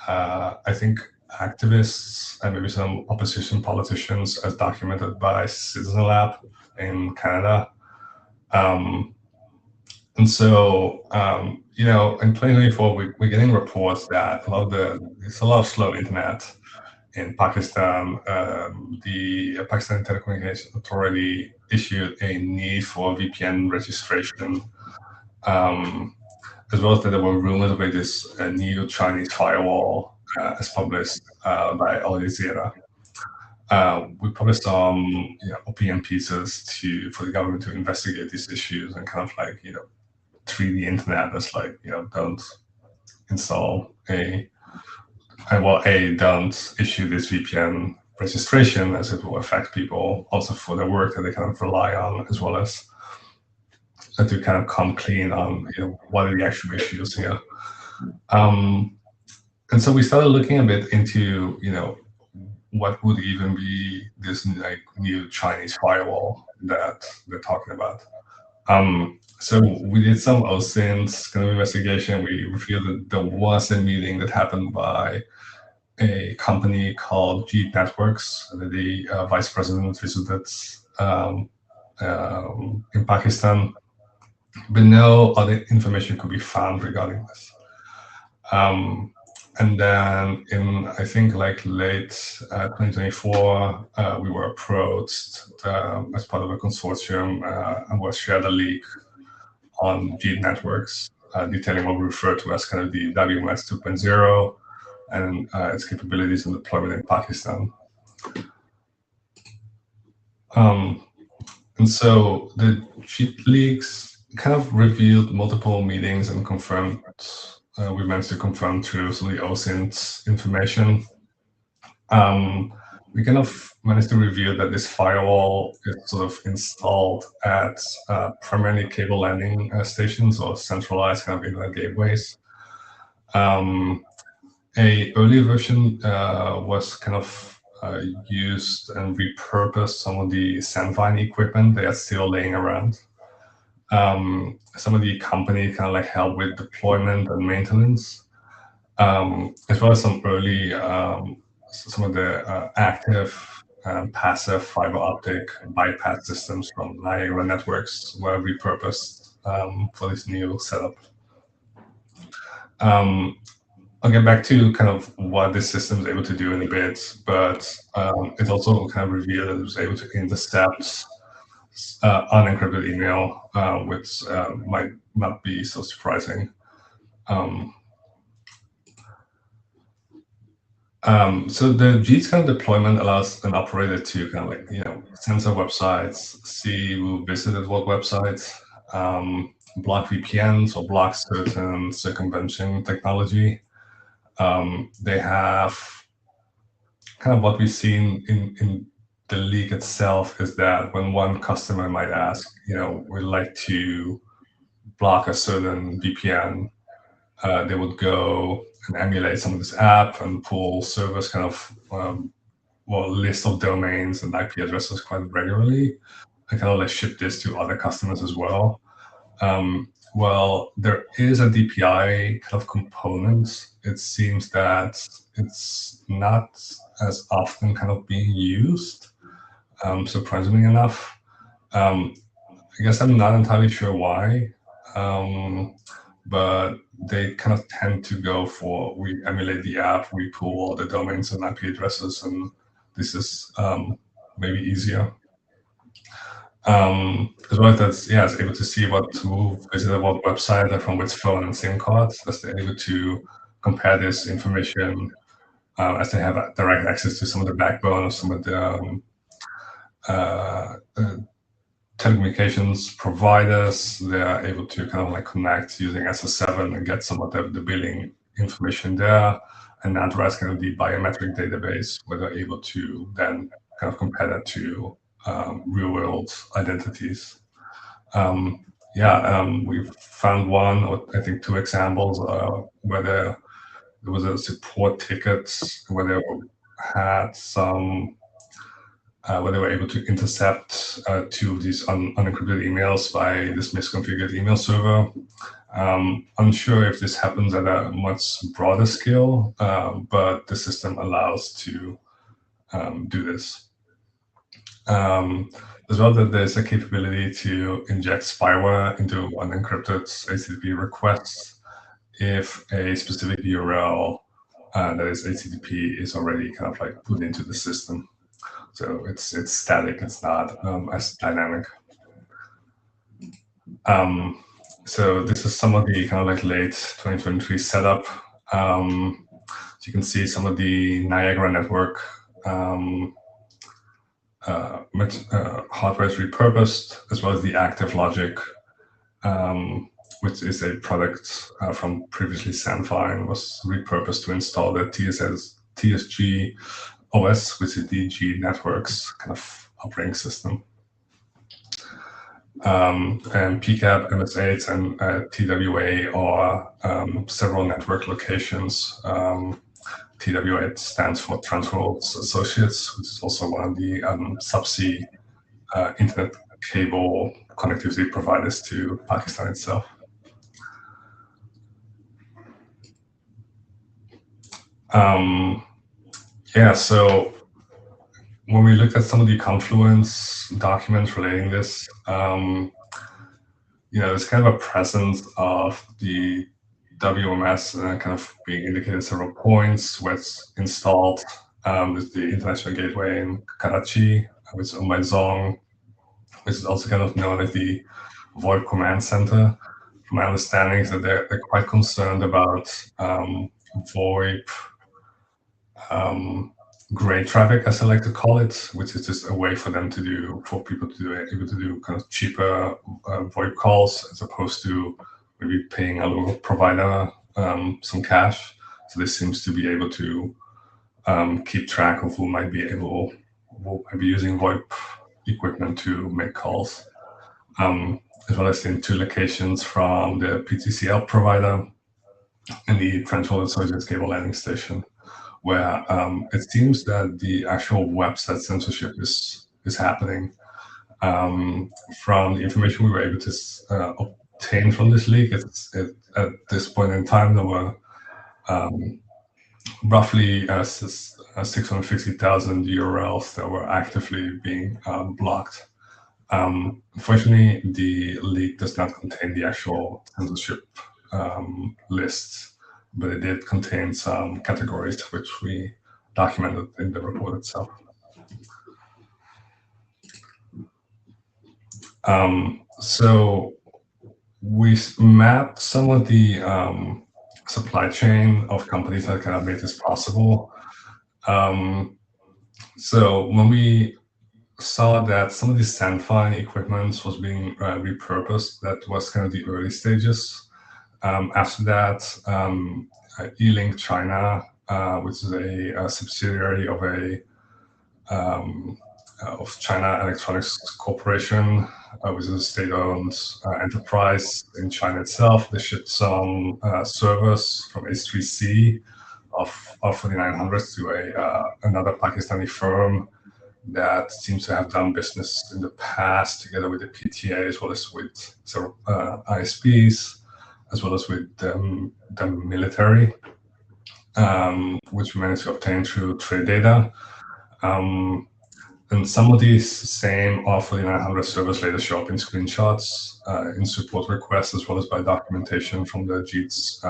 Speaker 9: I think, activists and maybe some opposition politicians, as documented by Citizen Lab in Canada. And so, in 2024, we're getting reports that it's a lot of slow internet in Pakistan. The Pakistan Telecommunications Authority issued a need for VPN registration, as well as that there were rumors about this new Chinese firewall as published by Al Jazeera. We published some opinion pieces for the government to investigate these issues and kind of treat the internet as don't install don't issue this VPN registration, as it will affect people also for their work that they kind of rely on, as well as to kind of come clean on what are the actual issues here. And so we started looking a bit into what would even be this new Chinese firewall that they're talking about. So we did some OSINT kind of investigation. We revealed that there was a meeting that happened by a company called G Networks. The vice president visited in Pakistan, but no other information could be found regarding this. And then in, I think, late 2024, we were approached as part of a consortium and was shared a leak on GEAT networks, detailing what we refer to as kind of the WMS 2.0 and its capabilities and deployment in Pakistan. And so the GEAT leaks kind of revealed multiple meetings and confirmed, we managed to confirm through some of the OSINT information. We kind of managed to reveal that this firewall is sort of installed at primarily cable landing stations or centralized kind of internet gateways. A earlier version was kind of used and repurposed some of the Sandvine equipment they are still laying around. Some of the company kind of like help with deployment and maintenance, as well as some early, some of the active and passive fiber optic bypass systems from Niagara Networks were repurposed for this new setup. I'll get back to kind of what this system is able to do in a bit, but it also kind of revealed that it was able to intercept unencrypted email, which might not be so surprising. So the GEAT kind of deployment allows an operator to kind of like, censor websites, see who visited what websites, block VPNs or block certain circumvention technology. They have kind of what we've seen in the leak itself is that when one customer might ask, we'd like to block a certain VPN, they would go and emulate some of this app and pull servers kind of, list of domains and IP addresses quite regularly, and kind of like ship this to other customers as well. Well, there is a DPI kind of component. It seems that it's not as often kind of being used, surprisingly enough. I guess I'm not entirely sure why, but they kind of tend to go for, we emulate the app, we pull all the domains and IP addresses, and this is maybe easier. As well as it's able to see who visited what website and from which phone and SIM cards, as they're able to compare this information as they have direct access to some of the backbone of some of the telecommunications providers. They are able to kind of like connect using SS7 and get some of the billing information there, and address kind of the biometric database where they're able to then kind of compare that to real-world identities. We've found one, or I think two examples where there was a support ticket where they had some, where they were able to intercept two of these unencrypted emails by this misconfigured email server. Unsure if this happens at a much broader scale, but the system allows to do this. As well, that there's a capability to inject spyware into unencrypted HTTP requests if a specific URL that is HTTP is already kind of like put into the system. So it's static, it's not as dynamic. So this is some of the kind of like late 2023 setup. So you can see some of the Niagara network hardware is repurposed, as well as the Active Logic, which is a product from previously Sandvine, was repurposed to install the TSG OS, which is the GEAT networks kind of operating system. And PCAP, MS8, and TWA are several network locations. TWA stands for Transworld Associates, which is also one of the subsea internet cable connectivity providers to Pakistan itself. So when we looked at some of the Confluence documents relating this, there's kind of a presence of the WMS kind of being indicated several points where it's installed. There's the international gateway in Karachi, which is owned by Zong, which is also kind of known as the VoIP Command Center. my understanding is that they're quite concerned about VoIP gray traffic, as I like to call it, which is just a way for them to do, for people to do able to do kind of cheaper VoIP calls, as opposed to maybe paying a local provider some cash. So this seems to be able to keep track of who might be using VoIP equipment to make calls, as well as in 2 locations from the PTCL provider and the Transworld Associates cable landing station, where it seems that the actual website censorship is happening. From the information we were able to obtain from this leak, at this point in time, there were roughly 650,000 URLs that were actively being blocked. Unfortunately, the leak does not contain the actual censorship list, but it did contain some categories which we documented in the report itself. So we mapped some of the supply chain of companies that kind of made this possible. So when we saw that some of the Sandfine equipment was being repurposed, that was kind of the early stages. After that, E-Link China, which is a subsidiary of China Electronics Corporation, which is a state-owned enterprise in China itself. They shipped some servers from H3C of 4900s to another Pakistani firm that seems to have done business in the past together with the PTA, as well as with several ISPs, as well as with the military, which we managed to obtain through trade data. And some of these same R4900 servers later show up in screenshots, in support requests, as well as by documentation from the JIT's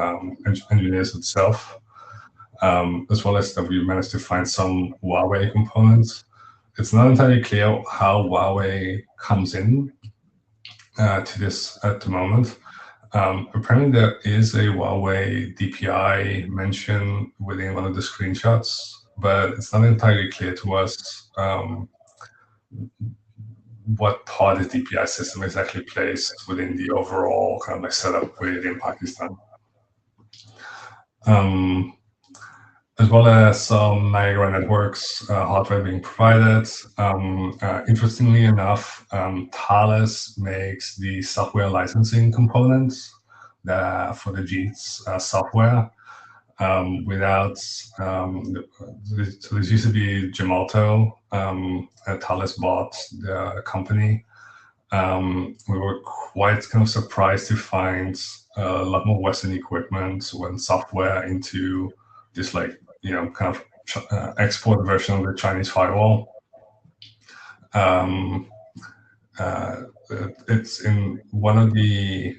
Speaker 9: engineers itself, as well as that we managed to find some Huawei components. It's not entirely clear how Huawei comes in to this at the moment. Apparently there is a Huawei DPI mention within one of the screenshots, but it's not entirely clear to us what part of the DPI system is actually placed within the overall kind of like setup within Pakistan. As well as some Niagara Networks hardware being provided. Interestingly enough, Thales makes the software licensing components for the JIT's software. Without, so this used to be Gemalto, Thales bought the company. We were quite kind of surprised to find a lot more Western equipment when software into this, like, kind of export version of the Chinese firewall. It's in one of the,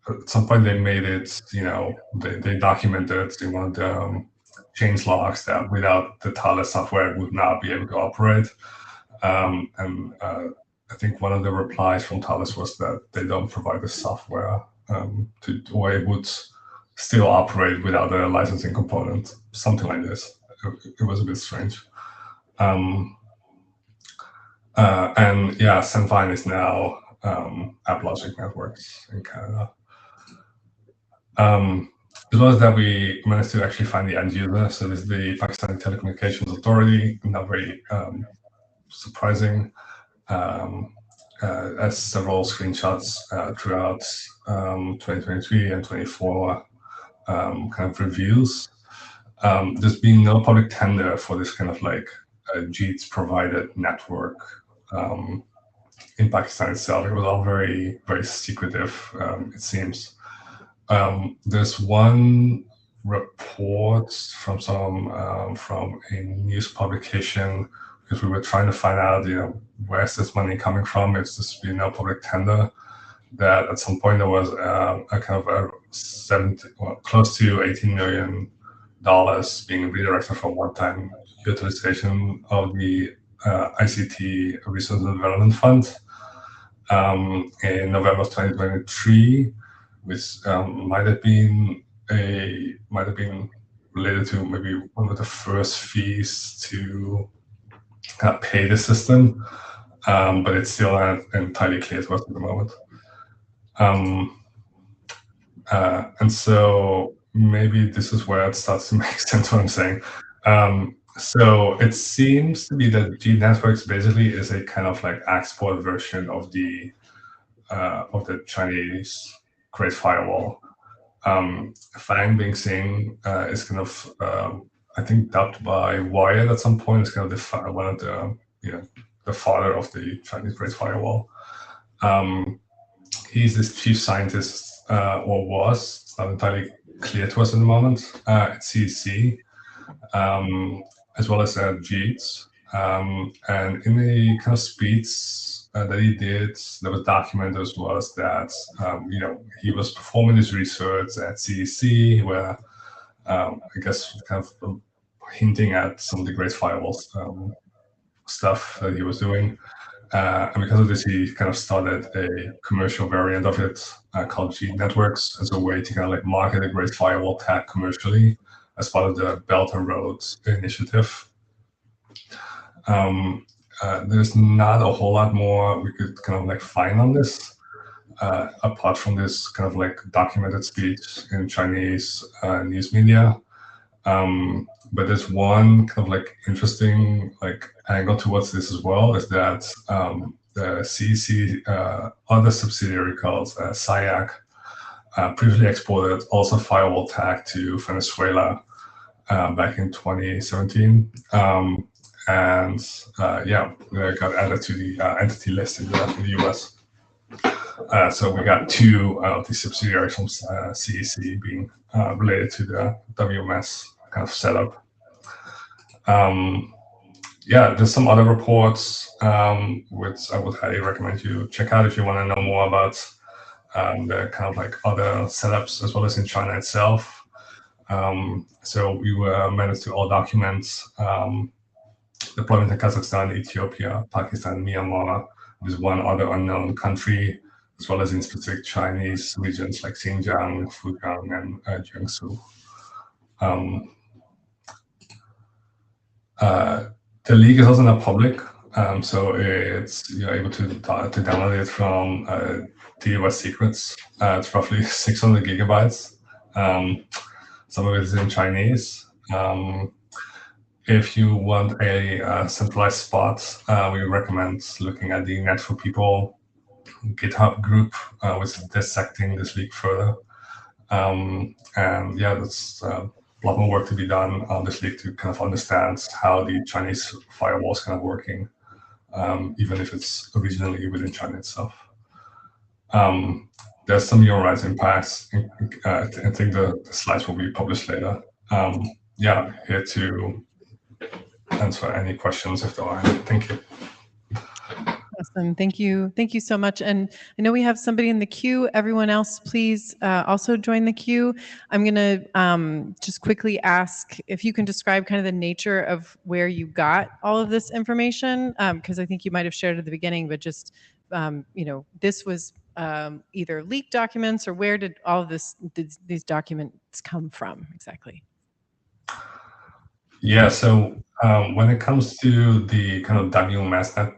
Speaker 9: at some point they made it, they documented in one of the change logs that without the Thales software it would not be able to operate. And I think one of the replies from Thales was that they don't provide the software or it would still operate without a licensing component, something like this. It was a bit strange. And yeah, Sandfine is now AppLogic Networks in Canada. As well as that, we managed to actually find the end user. So this is the Pakistani Telecommunications Authority, not very surprising, as several screenshots throughout 2023 and 24 kind of reviews. There's been no public tender for this kind of like JIT's provided network in Pakistan itself. It was all very, very secretive, it seems. There's one report from from a news publication, because we were trying to find out, where's this money coming from? It's just been no public tender. That at some point there was a kind of close to $18 million being redirected from one-time utilization of the ICT Research and Development Fund in November of 2023. which might have been related to maybe one of the first fees to pay the system, but it's still not entirely clear to us at the moment. And so maybe this is where it starts to make sense what I'm saying. So it seems to be that G networks basically is a kind of like export version of the Chinese Great Firewall. Fang Bingxing is kind of I think dubbed by Wired at some point. It's kind of one of the father of the Chinese Great Firewall. He's this chief scientist, or was. It's not entirely clear to us at the moment, at CEC, as well as at JEETS. And in the kind of speech that he did, that was documented as well as that, he was performing his research at CEC, where I guess kind of hinting at some of the Great Firewalls stuff that he was doing. And because of this, he kind of started a commercial variant of it called G Networks as a way to kind of like market a Great Firewall tag commercially as part of the Belt and Road initiative. There's not a whole lot more we could kind of like find on this, apart from this kind of like documented speech in Chinese news media. But there's one kind of like interesting like angle towards this as well, is that the CEC other subsidiary called SIAC previously exported also firewall tag to Venezuela back in 2017. They got added to the entity list in the US. So we got two of the subsidiaries from CEC being related to the WMS kind of setup. There's some other reports which I would highly recommend you check out if you want to know more about the kind of like other setups as well as in China itself. So we were managed to all document deployment in Kazakhstan, Ethiopia, Pakistan, Myanmar. There's one other unknown country, as well as in specific Chinese regions like Xinjiang, Fujian, and Jiangsu. The leak is also not public, so you're able to download it from DOS Secrets. It's roughly 600 gigabytes. Some of it is in Chinese. If you want a centralized spot, we recommend looking at the Net for People GitHub group, which is dissecting this leak further. That's a lot more work to be done on this leak to kind of understand how the Chinese firewall is kind of working, even if it's originally within China itself. There's some human rights impacts. I think the slides will be published later. Here to answer any questions if there are any. Thank you.
Speaker 1: Awesome. Thank you. Thank you so much. And I know we have somebody in the queue. Everyone else, please also join the queue. I'm going to just quickly ask if you can describe kind of the nature of where you got all of this information, because I think you might have shared at the beginning, but just, this was either leaked documents, or where did all of these documents come from exactly?
Speaker 9: Yeah, so when it comes to the kind of WMSnet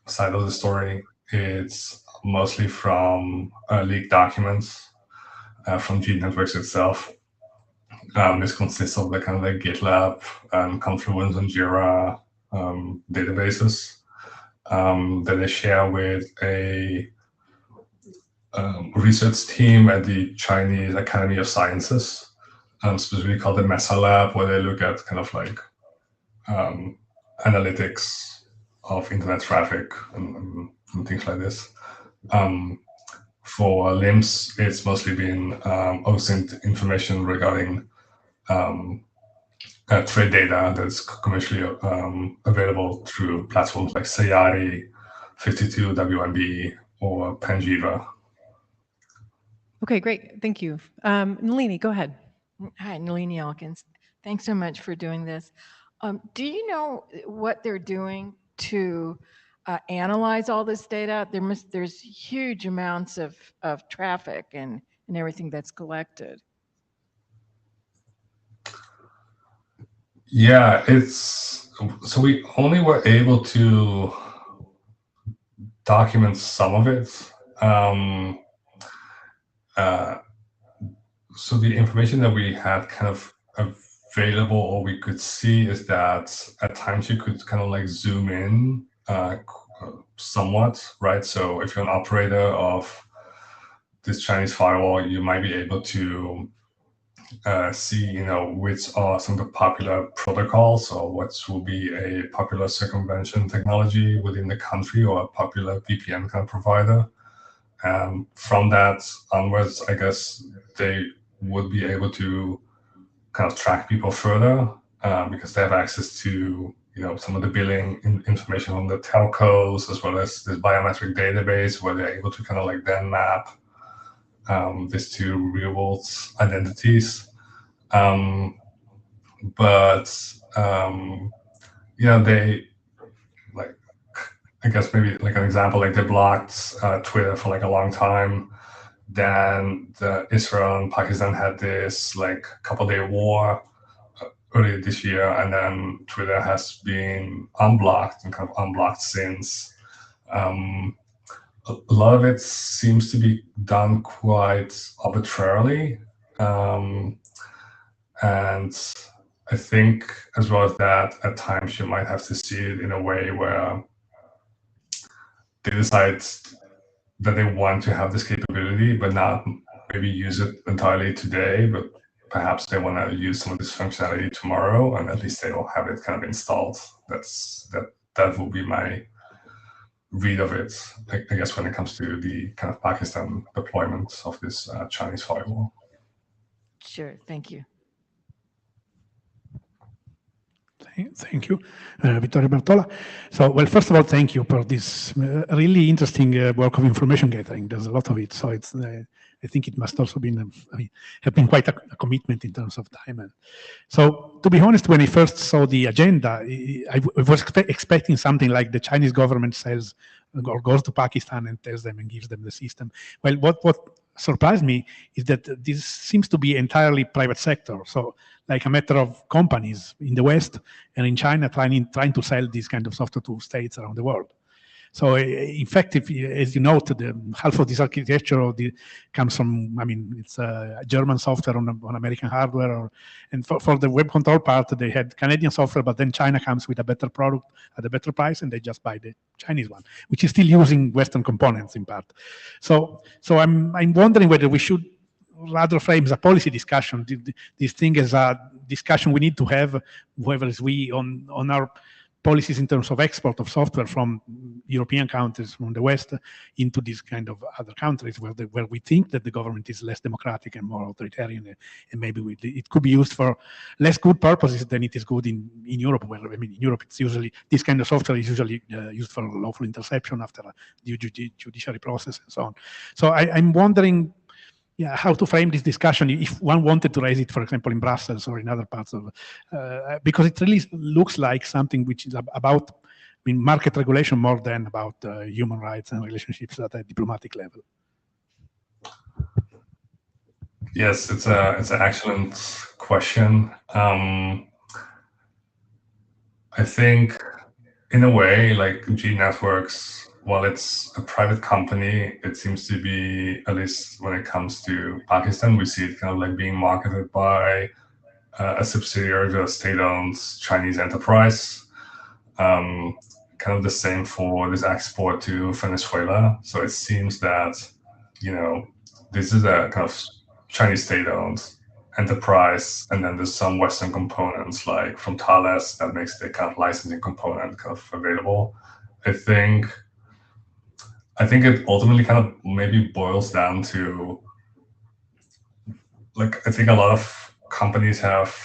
Speaker 9: side of the story, it's mostly from leaked documents from G Networks itself. This consists of the kind of like GitLab and Confluence and Jira databases that they share with a research team at the Chinese Academy of Sciences. Specifically called the MESA Lab, where they look at kind of like analytics of internet traffic and things like this. For LIMS, it's mostly been OSINT information regarding trade data that's commercially available through platforms like Sayari, 52, WMB, or Panjiva.
Speaker 1: Okay, great. Thank you. Nalini, go ahead.
Speaker 10: Hi, Nalini Elkins. Thanks so much for doing this. Do you know what they're doing to analyze all this data? There's huge amounts of traffic and everything that's collected.
Speaker 9: Yeah, so we only were able to document some of it. So the information that we had kind of available or we could see is that at times you could kind of like zoom in somewhat, right? So if you're an operator of this Chinese firewall, you might be able to see, which are some of the popular protocols or what will be a popular circumvention technology within the country or a popular VPN kind of provider. And from that onwards, I guess they would be able to kind of track people further because they have access to, some of the billing information from the telcos, as well as this biometric database where they're able to kind of like then map this to real world identities. They like, I guess maybe like an example, like they blocked Twitter for like a long time. Then Israel and Pakistan had this like couple-day war earlier this year, and then Twitter has been unblocked and kind of unblocked since. A lot of it seems to be done quite arbitrarily. And I think as well as that, at times you might have to see it in a way where they decide that they want to have this capability, but not maybe use it entirely today, but perhaps they want to use some of this functionality tomorrow, and at least they will have it kind of installed. That will be my read of it, I guess, when it comes to the kind of Pakistan deployment of this Chinese firewall.
Speaker 10: Sure, thank you.
Speaker 11: Thank you, Vittorio Bertola. So, well, first of all, thank you for this really interesting work of information gathering. There's a lot of it, so it's. I think it must also been, have been quite a commitment in terms of time. And so, to be honest, when I first saw the agenda, I was expecting something like the Chinese government says or goes to Pakistan and tells them and gives them the system. Well, what surprised me is that this seems to be entirely private sector. So like a matter of companies in the West and in China trying to sell this kind of software to states around the world. So in fact, as you note, half of this architecture comes from, it's German software on American hardware. And for the web control part, they had Canadian software, but then China comes with a better product at a better price, and they just buy the Chinese one, which is still using Western components in part. So I'm wondering whether we should rather frame as a policy discussion, this thing as a discussion we need to have, whoever is we, on our policies in terms of export of software from European countries, from the West, into these kind of other countries where we think that the government is less democratic and more authoritarian, and maybe it could be used for less good purposes than it is good in Europe, where, in Europe, it's usually, this kind of software is usually used for lawful interception after a judiciary process and so on. So I'm wondering, how to frame this discussion if one wanted to raise it, for example, in Brussels or in other parts of, because it really looks like something which is about, market regulation more than about human rights and relationships at a diplomatic level.
Speaker 9: Yes, it's an excellent question. I think, in a way, like G Networks, while it's a private company, it seems to be, at least when it comes to Pakistan, we see it kind of like being marketed by a subsidiary of a state-owned Chinese enterprise. Kind of the same for this export to Venezuela. So it seems that, this is a kind of Chinese state-owned enterprise, and then there's some Western components, like from Thales, that makes the kind of licensing component kind of available. I think it ultimately kind of maybe boils down to, like, I think a lot of companies have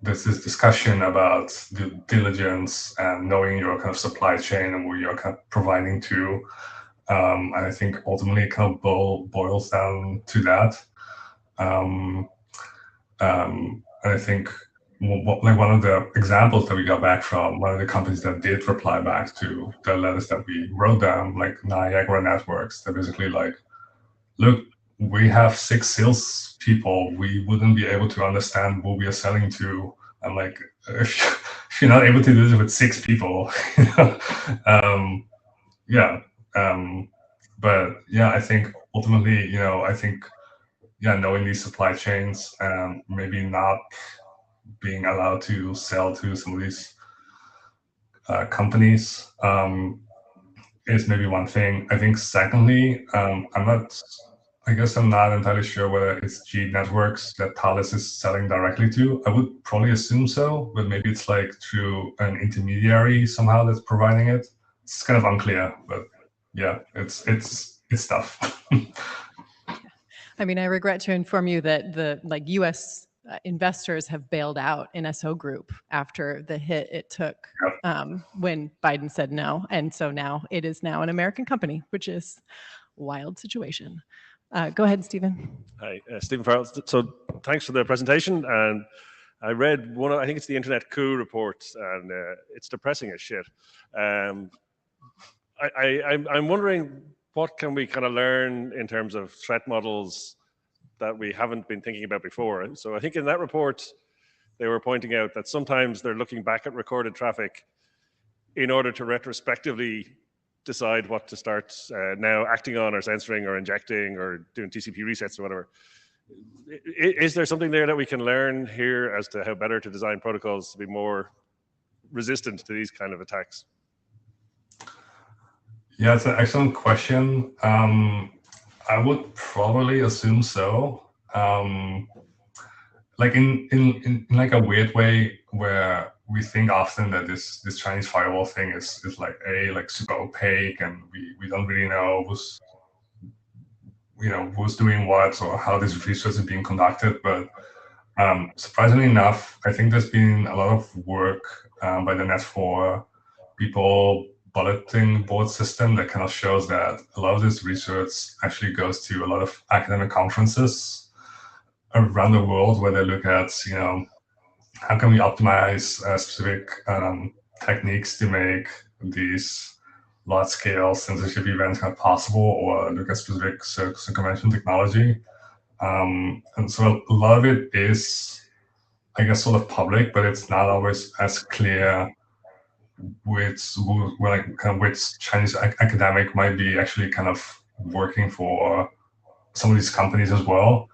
Speaker 9: this discussion about due diligence and knowing your kind of supply chain and where you're kind of providing to. And I think ultimately it kind of boils down to that. And I think like one of the examples that we got back from one of the companies that did reply back to the letters that we wrote them, like Niagara Networks, they're basically like, look, we have 6 sales people. We wouldn't be able to understand who we are selling to. I'm like, if you're not able to do this with 6 people, yeah. But yeah, I think ultimately, I think, knowing these supply chains and maybe not being allowed to sell to some of these companies is maybe one thing. I think secondly, I guess I'm not entirely sure whether it's G networks that Thales is selling directly to. I would probably assume so, but maybe it's like through an intermediary somehow that's providing it. It's kind of unclear, but yeah, it's tough.
Speaker 1: I mean, I regret to inform you that the U.S. Investors have bailed out NSO Group after the hit it took when Biden said no, and so now it is now an American company, which is a wild situation. Go ahead, Stephen.
Speaker 12: Hi, Stephen Farrell. So thanks for the presentation. And I read I think it's the Internet Coup report, and it's depressing as shit. I'm wondering, what can we kind of learn in terms of threat models that we haven't been thinking about before? So I think in that report, they were pointing out that sometimes they're looking back at recorded traffic in order to retrospectively decide what to start now acting on or censoring or injecting or doing TCP resets or whatever. Is there something there that we can learn here as to how better to design protocols to be more resistant to these kind of attacks?
Speaker 9: Yeah, it's an excellent question. I would probably assume so. Like in like a weird way, where we think often that this Chinese firewall thing is like super opaque, and we don't really know who's doing what or how this research is being conducted. But surprisingly enough, I think there's been a lot of work by the Net4 people bulletin board system that kind of shows that a lot of this research actually goes to a lot of academic conferences around the world, where they look at, how can we optimize specific techniques to make these large-scale censorship events kind of possible, or look at specific circumvention technology. And so a lot of it is, I guess, sort of public, but it's not always as clear which Chinese academic might be actually kind of working for some of these companies as well.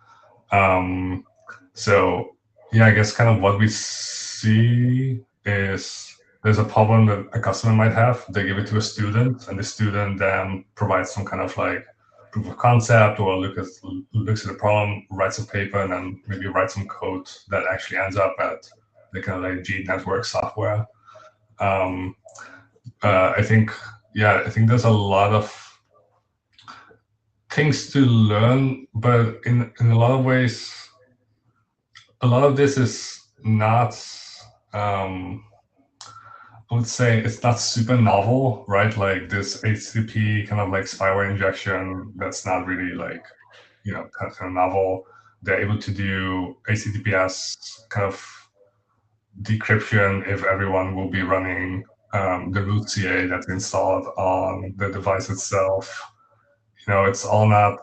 Speaker 9: So yeah, I guess kind of what we see is there's a problem that a customer might have. They give it to a student, and the student then provides some kind of like proof of concept, or looks at the problem, writes a paper, and then maybe writes some code that actually ends up at the kind of like G network software. I think there's a lot of things to learn, but in a lot of ways, a lot of this is not, I would say it's not super novel, right? Like this HTTP kind of like spyware injection, that's not really like, kind of novel. They're able to do HTTPS kind of decryption if everyone will be running the root CA that's installed on the device itself. It's all not,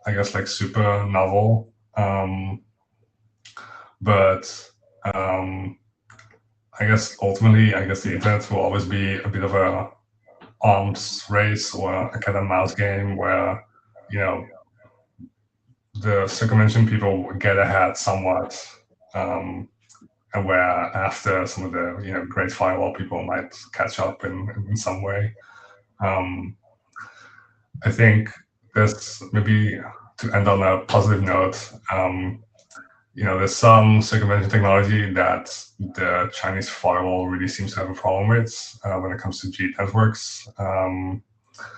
Speaker 9: I guess, like super novel. But I guess ultimately, the internet will always be a bit of a arms race or a cat and mouse game where, the circumvention people get ahead somewhat, and where after some of the, great firewall people might catch up in some way. I think there's, maybe to end on a positive note, there's some circumvention technology that the Chinese firewall really seems to have a problem with when it comes to G networks.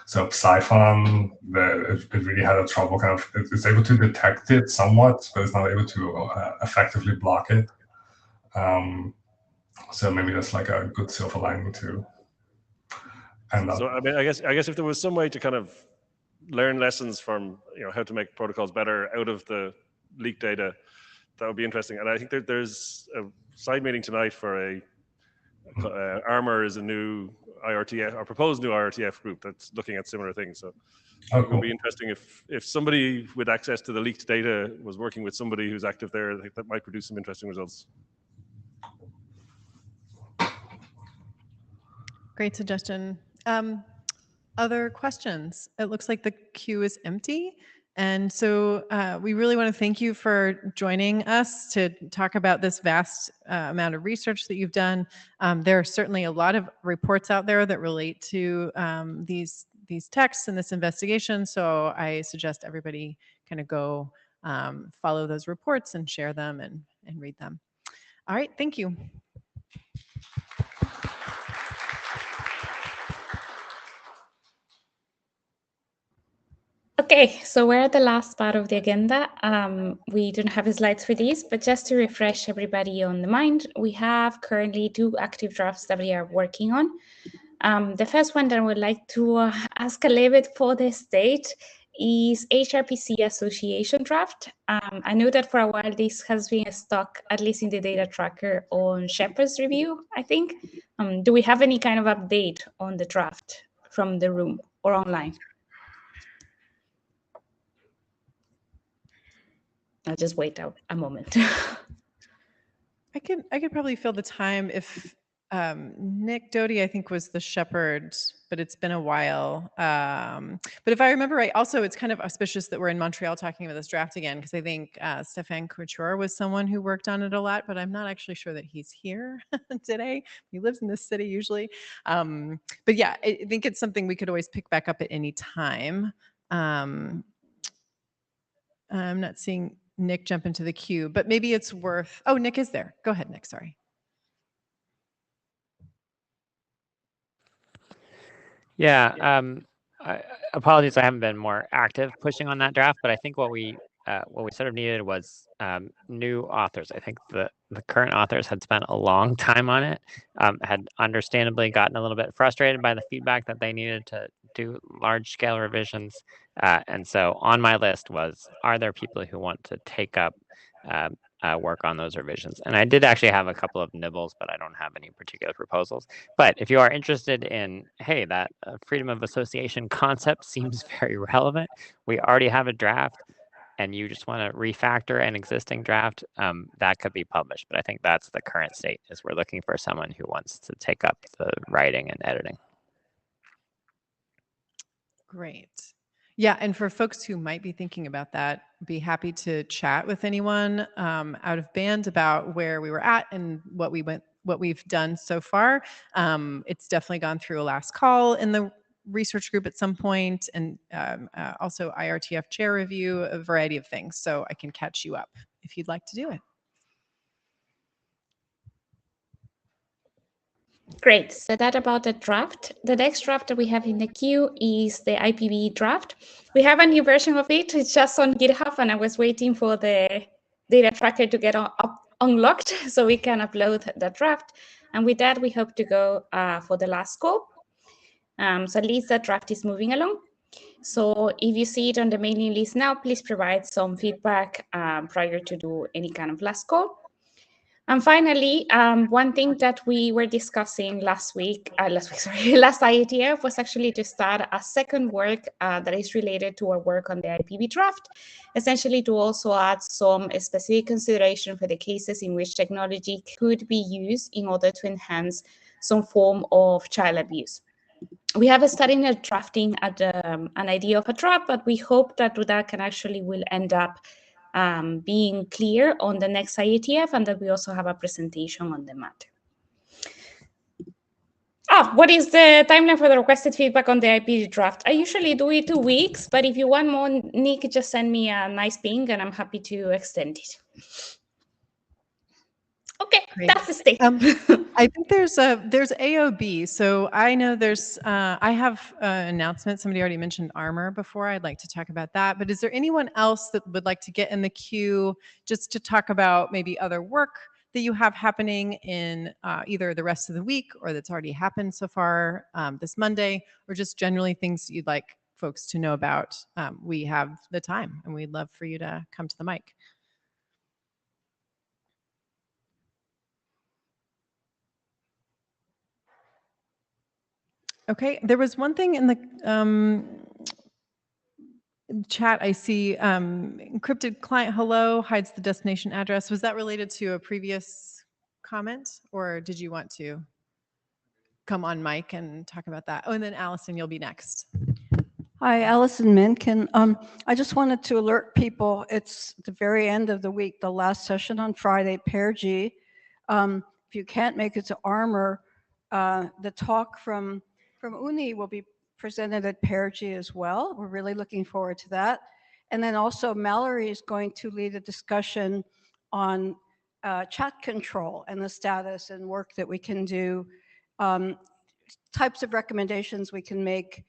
Speaker 9: So Psiphon, it really had a trouble kind of, it's able to detect it somewhat, but it's not able to effectively block it. So maybe that's like a good silver lining to end up.
Speaker 12: So I mean, I guess if there was some way to kind of learn lessons from how to make protocols better out of the leaked data, that would be interesting. And I think there's a side meeting tonight for a Armor is a new IRTF, or proposed new IRTF group that's looking at similar things. So it would be interesting if somebody with access to the leaked data was working with somebody who's active there. I think that might produce some interesting results.
Speaker 1: Great suggestion. Other questions? It looks like the queue is empty. And so we really want to thank you for joining us to talk about this vast amount of research that you've done. There are certainly a lot of reports out there that relate to these texts and this investigation. So I suggest everybody kind of go follow those reports and share them and read them. All right, thank you.
Speaker 2: Okay, so we're at the last part of the agenda. We don't have slides for these, but just to refresh everybody on the mind, we have currently 2 active drafts that we are working on. The first one that I would like to ask a little bit for the state is HRPC association draft. I know that for a while this has been stuck, at least in the data tracker, on Shepard's review, I think. Do we have any kind of update on the draft from the room or online? I'll just wait out a moment.
Speaker 1: I could probably fill the time if Nick Doty, I think, was the shepherd, but it's been a while. But if I remember right, also it's kind of auspicious that we're in Montreal talking about this draft again, because I think Stéphane Couture was someone who worked on it a lot, but I'm not actually sure that he's here today. He lives in this city usually. But yeah, I think it's something we could always pick back up at any time. I'm not seeing Nick jump into the queue, but maybe it's worth, oh, Nick is there. Go ahead, Nick, sorry.
Speaker 13: Yeah, apologies, I haven't been more active pushing on that draft, but I think what we sort of needed was new authors. I think the current authors had spent a long time on it, had understandably gotten a little bit frustrated by the feedback that they needed to do large-scale revisions. And so on my list was, are there people who want to take up work on those revisions? And I did actually have a couple of nibbles, but I don't have any particular proposals. But if you are interested in, hey, that freedom of association concept seems very relevant, we already have a draft, and you just want to refactor an existing draft, that could be published. But I think that's the current state, is we're looking for someone who wants to take up the writing and editing.
Speaker 1: Great. Yeah, and for folks who might be thinking about that, be happy to chat with anyone out of band about where we were at and what we've done so far. It's definitely gone through a last call in the research group at some point, and also IRTF chair review, a variety of things. So I can catch you up if you'd like to do it.
Speaker 2: Great. So that about the draft. The next draft that we have in the queue is the IPV draft. We have a new version of it. It's just on GitHub, and I was waiting for the data tracker to get unlocked so we can upload the draft. And with that, we hope to go for the last call. So at least the draft is moving along. So if you see it on the mailing list now, please provide some feedback prior to do any kind of last call. And finally, one thing that we were discussing last IETF was actually to start a second work that is related to our work on the IPV draft, essentially to also add some specific consideration for the cases in which technology could be used in order to enhance some form of child abuse. We have started drafting at an idea of a draft, but we hope that that can actually will end up being clear on the next IETF, and that we also have a presentation on the matter. What is the timeline for the requested feedback on the IP draft? I usually do it 2 weeks, but if you want more, Nick, just send me a nice ping and I'm happy to extend it. Okay, great. That's the state.
Speaker 1: I think there's AOB. So I know there's, I have an announcement. Somebody already mentioned Armor before. I'd like to talk about that. But is there anyone else that would like to get in the queue just to talk about maybe other work that you have happening in either the rest of the week or that's already happened so far this Monday, or just generally things you'd like folks to know about? We have the time and we'd love for you to come to the mic. Okay, there was one thing in the chat I see, encrypted client hello hides the destination address. Was that related to a previous comment, or did you want to come on mic and talk about that? Oh, and then Allison, you'll be next.
Speaker 14: Hi, Allison Minkin. I just wanted to alert people, it's the very end of the week, the last session on Friday, Pair G. If you can't make it to Armor, the talk from Uni will be presented at Pair G as well. We're really looking forward to that. And then also Mallory is going to lead a discussion on chat control and the status and work that we can do, types of recommendations we can make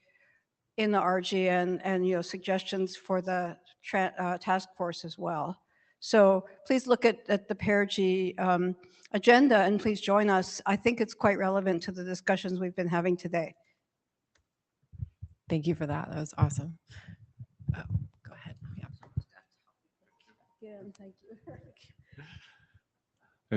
Speaker 14: in the RG and suggestions for the task force as well. So please look at the Pair-G agenda and please join us. I think it's quite relevant to the discussions we've been having today.
Speaker 1: Thank you for that. That was awesome. Oh, go ahead. Yeah.
Speaker 14: Again, thank you.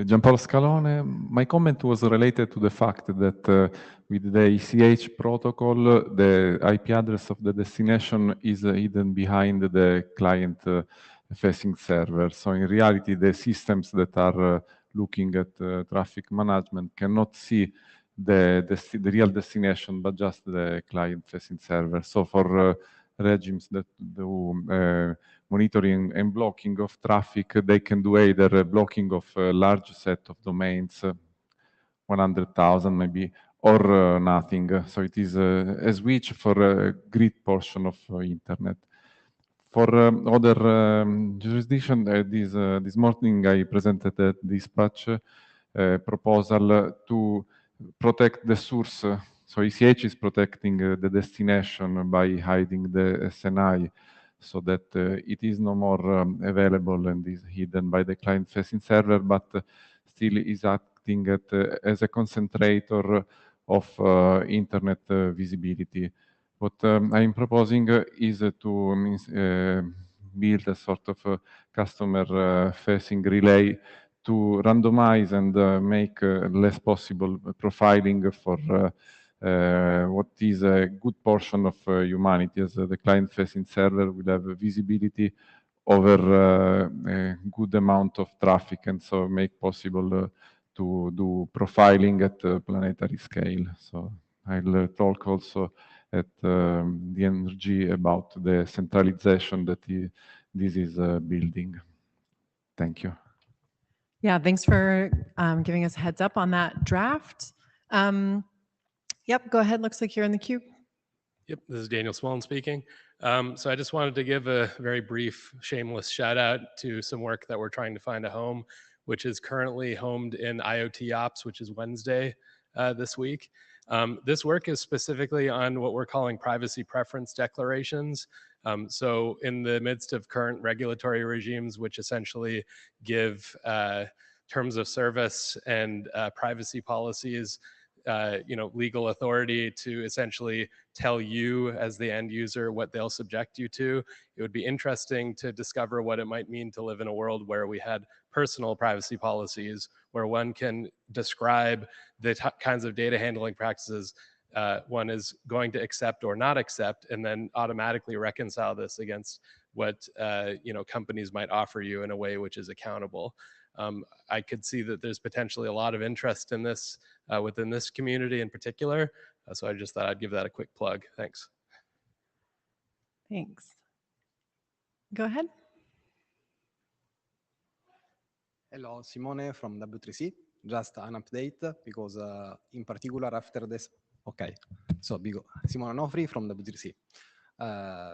Speaker 15: Gianpaolo Scalone, my comment was related to the fact that with the ECH protocol, the IP address of the destination is hidden behind the client-facing server. So in reality, the systems that are looking at traffic management cannot see the real destination, but just the client-facing server. So for regimes that do monitoring and blocking of traffic, they can do either a blocking of a large set of domains, 100,000 maybe, or nothing. So it is a switch for a great portion of internet. For other jurisdiction, this morning I presented a dispatch proposal to protect the source. So ECH is protecting the destination by hiding the SNI, so that it is no more available and is hidden by the client-facing server, but still is acting as a concentrator of internet visibility. What I'm proposing is to build a sort of customer-facing relay to randomize and make less possible profiling for what is a good portion of humanity, as the client-facing server will have visibility over a good amount of traffic, and so make possible to do profiling at planetary scale. So I'll talk also at the NRG about the centralization that this is building. Thank you.
Speaker 1: Yeah, thanks for giving us a heads up on that draft. Yep, go ahead. Looks like you're in the queue.
Speaker 16: Yep, this is Daniel Smolin speaking. So I just wanted to give a very brief, shameless shout out to some work that we're trying to find a home, which is currently homed in IoT Ops, which is Wednesday this week. This work is specifically on what we're calling privacy preference declarations. So in the midst of current regulatory regimes, which essentially give terms of service and privacy policies, legal authority to essentially tell you as the end user what they'll subject you to. It would be interesting to discover what it might mean to live in a world where we had personal privacy policies, where one can describe the kinds of data handling practices one is going to accept or not accept, and then automatically reconcile this against what companies might offer you in a way which is accountable. I could see that there's potentially a lot of interest in this within this community in particular. So I just thought I'd give that a quick plug. Thanks.
Speaker 1: Thanks. Go ahead.
Speaker 17: Hello, Simone from W3C. Just an update because in particular after this, okay. So Simone Onofri from W3C.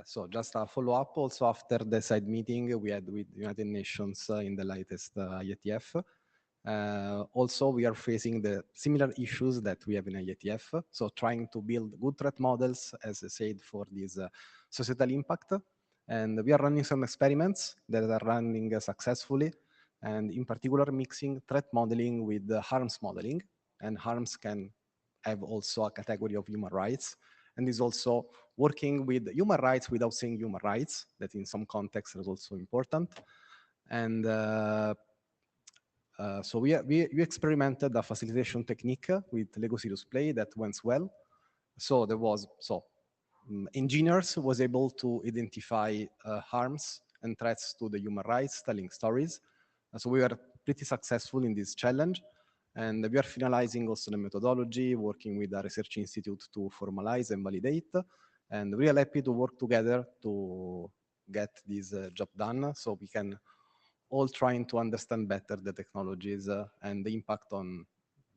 Speaker 17: So just a follow-up also after the side meeting we had with United Nations in the latest IETF. Also, we are facing the similar issues that we have in IETF. So trying to build good threat models, as I said, for this societal impact. And we are running some experiments that are running successfully. And in particular, mixing threat modeling with harms modeling. And harms can have also a category of human rights. And is also working with human rights without saying human rights, that in some contexts is also important. And so we experimented a facilitation technique with Lego Serious Play that went well. So there was, engineers was able to identify harms and threats to the human rights, telling stories. So we were pretty successful in this challenge. And we are finalizing also the methodology, working with a research institute to formalize and validate. And we are happy to work together to get this job done, so we can all trying to understand better the technologies and the impact on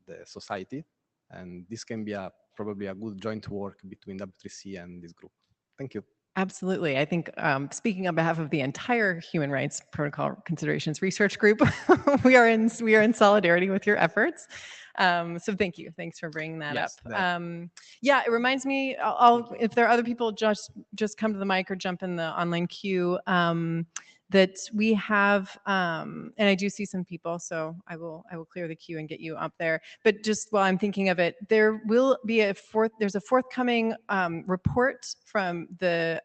Speaker 17: the society. And this can be probably a good joint work between W3C and this group. Thank you.
Speaker 1: Absolutely. I think speaking on behalf of the entire Human Rights Protocol Considerations Research Group, we are in solidarity with your efforts. So thank you. Thanks for bringing that up. Yeah, it reminds me. If there are other people, just come to the mic or jump in the online queue. That we have, and I do see some people, so I will clear the queue and get you up there. But just while I'm thinking of it, there will be there's a forthcoming report from the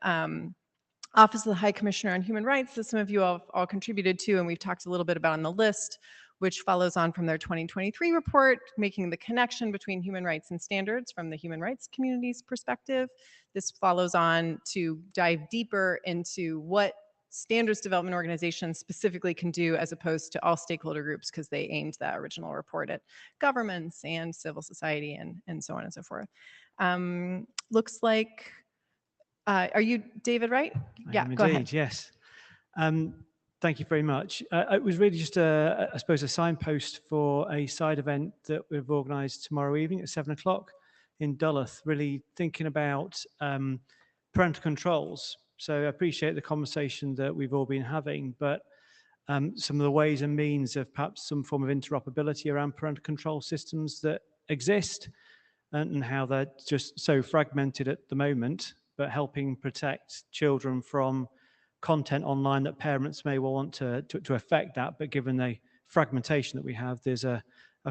Speaker 1: Office of the High Commissioner on Human Rights that some of you all contributed to, and we've talked a little bit about on the list, which follows on from their 2023 report, making the connection between human rights and standards from the human rights community's perspective. This follows on to dive deeper into what standards development organizations specifically can do as opposed to all stakeholder groups, because they aimed that original report at governments and civil society and so on and so forth. Looks like, are you David, right? Yeah, go ahead.
Speaker 18: Yes. Thank you very much. It was really just, I suppose, a signpost for a side event that we've organised tomorrow evening at 7 o'clock in Duluth, really thinking about parental controls. So I appreciate the conversation that we've all been having, but some of the ways and means of perhaps some form of interoperability around parental control systems that exist and how they're just so fragmented at the moment, but helping protect children from content online that parents may want to affect that, but given the fragmentation that we have, there's a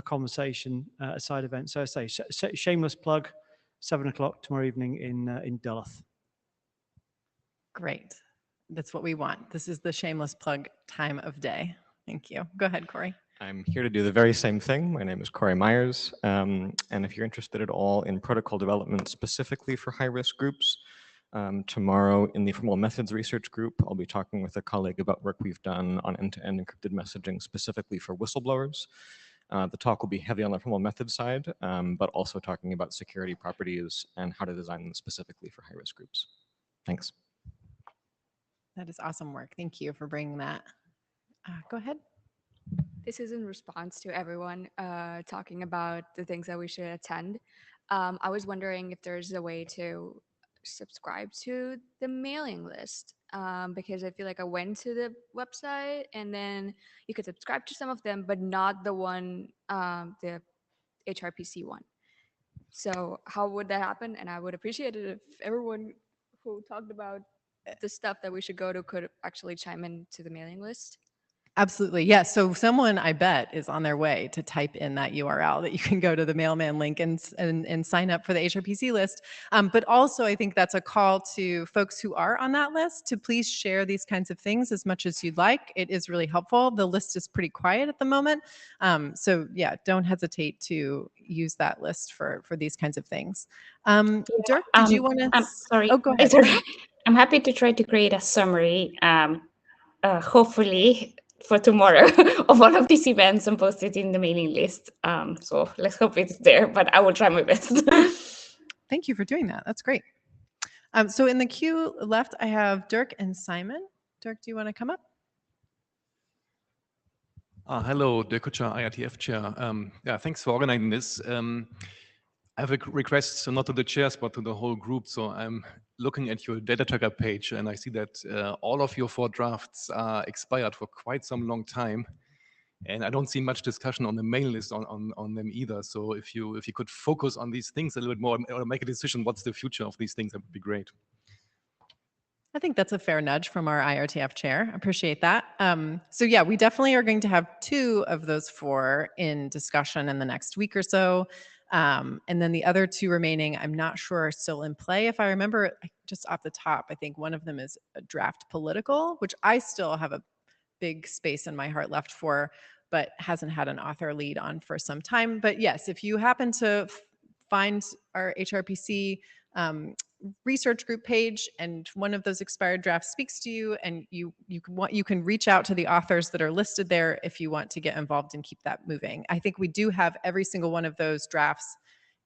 Speaker 18: conversation, a side event. So I say, shameless plug, 7 o'clock tomorrow evening in Duluth.
Speaker 1: Great. That's what we want. This is the shameless plug time of day. Thank you. Go ahead, Corey.
Speaker 19: I'm here to do the very same thing. My name is Corey Myers. And if you're interested at all in protocol development specifically for high-risk groups, tomorrow in the formal methods research group, I'll be talking with a colleague about work we've done on end-to-end encrypted messaging specifically for whistleblowers. The talk will be heavy on the formal methods side, but also talking about security properties and how to design them specifically for high-risk groups. Thanks.
Speaker 1: That is awesome work. Thank you for bringing that. Go ahead.
Speaker 20: This is in response to everyone talking about the things that we should attend. I was wondering if there's a way to subscribe to the mailing list, because I feel like I went to the website and then you could subscribe to some of them, but not the one, the HRPC one. So how would that happen? And I would appreciate it if everyone who talked about the stuff that we should go to could actually chime in to the mailing list.
Speaker 1: Absolutely. Yes. So someone, I bet, is on their way to type in that URL that you can go to the mailman link and sign up for the HRPC list. But also, I think that's a call to folks who are on that list to please share these kinds of things as much as you'd like. It is really helpful. The list is pretty quiet at the moment. So yeah, don't hesitate to use that list for these kinds of things. Dirk, did you want to?
Speaker 2: I'm sorry.
Speaker 1: Oh, go ahead.
Speaker 2: It's okay. I'm happy to try to create a summary, hopefully for tomorrow, of all of these events and post it in the mailing list. So let's hope it's there, but I will try my best.
Speaker 1: Thank you for doing that. That's great. So in the queue left, I have Dirk and Simon. Dirk, do you want to come up?
Speaker 21: Hello, Dirk Kutscher, IETF chair. Yeah, thanks for organizing this. I have a request, so not to the chairs, but to the whole group. So I'm looking at your data tracker page, and I see that all of your 4 drafts are expired for quite some long time. And I don't see much discussion on the mail list on them either. So if you could focus on these things a little bit more, or make a decision what's the future of these things, that would be great.
Speaker 1: I think that's a fair nudge from our IRTF chair. I appreciate that. So yeah, we definitely are going to have 2 of those 4 in discussion in the next week or so. And then the other 2 remaining, I'm not sure are still in play. If I remember just off the top, I think one of them is a draft political, which I still have a big space in my heart left for, but hasn't had an author lead on for some time. But yes, if you happen to find our HRPC research group page, and one of those expired drafts speaks to you, and you can reach out to the authors that are listed there if you want to get involved and keep that moving. I think we do have every single one of those drafts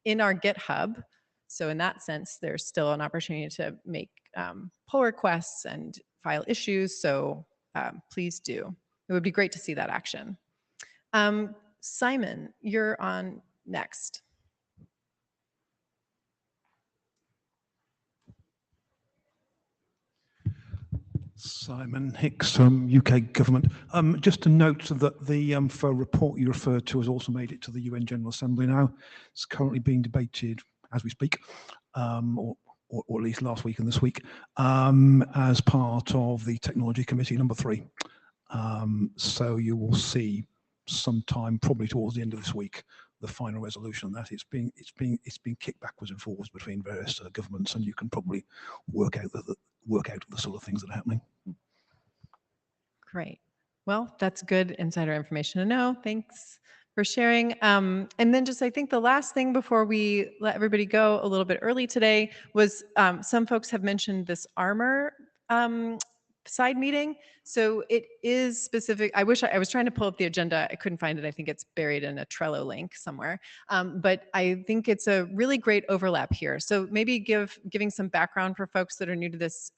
Speaker 1: in our GitHub. So in that sense, there's still an opportunity to make pull requests and file issues. So please do. It would be great to see that action. Simon, you're on next.
Speaker 11: Simon Hicks from UK Government. Just to note that the report you referred to has also made it to the UN General Assembly now. It's currently being debated as we speak, or at least last week and this week, as part of the Technology Committee number 3. So you will see sometime probably towards the end of this week the final resolution. That it's being kicked backwards and forwards between various governments, and you can probably work out the sort of things that are happening.
Speaker 1: Great. Well, that's good insider information to know. Thanks for sharing. And then just, I think the last thing before we let everybody go a little bit early today was some folks have mentioned this armor side meeting. So it is specific. I wish I was trying to pull up the agenda. I couldn't find it. I think it's buried in a Trello link somewhere. But I think it's a really great overlap here. So maybe giving some background for folks that are new to this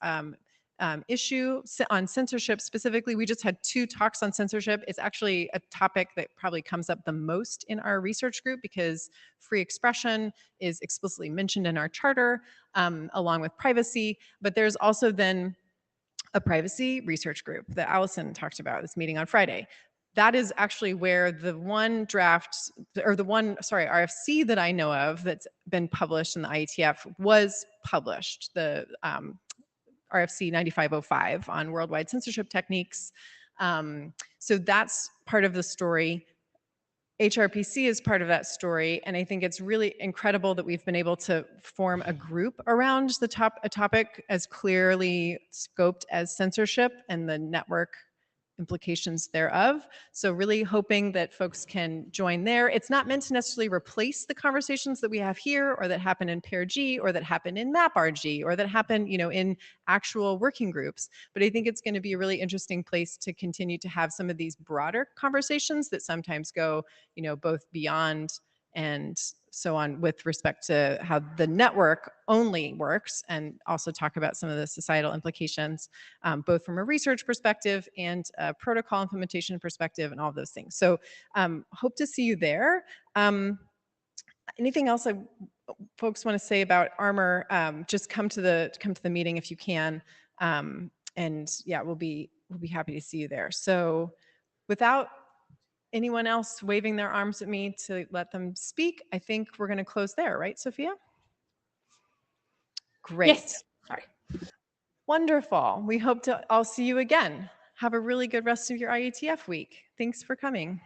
Speaker 1: issue on censorship specifically. We just had 2 talks on censorship. It's actually a topic that probably comes up the most in our research group because free expression is explicitly mentioned in our charter, along with privacy. But there's also then a privacy research group that Allison talked about this meeting on Friday. That is actually where the one draft, or the one, sorry, RFC that I know of that's been published in the IETF was published, the RFC 9505 on worldwide censorship techniques. So that's part of the story. HRPC is part of that story, and I think it's really incredible that we've been able to form a group around a topic as clearly scoped as censorship and the network implications thereof. So really hoping that folks can join there. It's not meant to necessarily replace the conversations that we have here, or that happen in PAIR-G, or that happen in MAP-RG, or that happen, in actual working groups. But I think it's going to be a really interesting place to continue to have some of these broader conversations that sometimes go, both beyond and so on with respect to how the network only works, and also talk about some of the societal implications, both from a research perspective and a protocol implementation perspective and all of those things. So hope to see you there. Anything else folks want to say about Armor? Just come to the meeting if you can. And yeah, we'll be happy to see you there. So without anyone else waving their arms at me to let them speak, I think we're going to close there, right, Sophia? Great.
Speaker 2: Yes. Sorry.
Speaker 1: Wonderful. We hope to all see you again. Have a really good rest of your IETF week. Thanks for coming.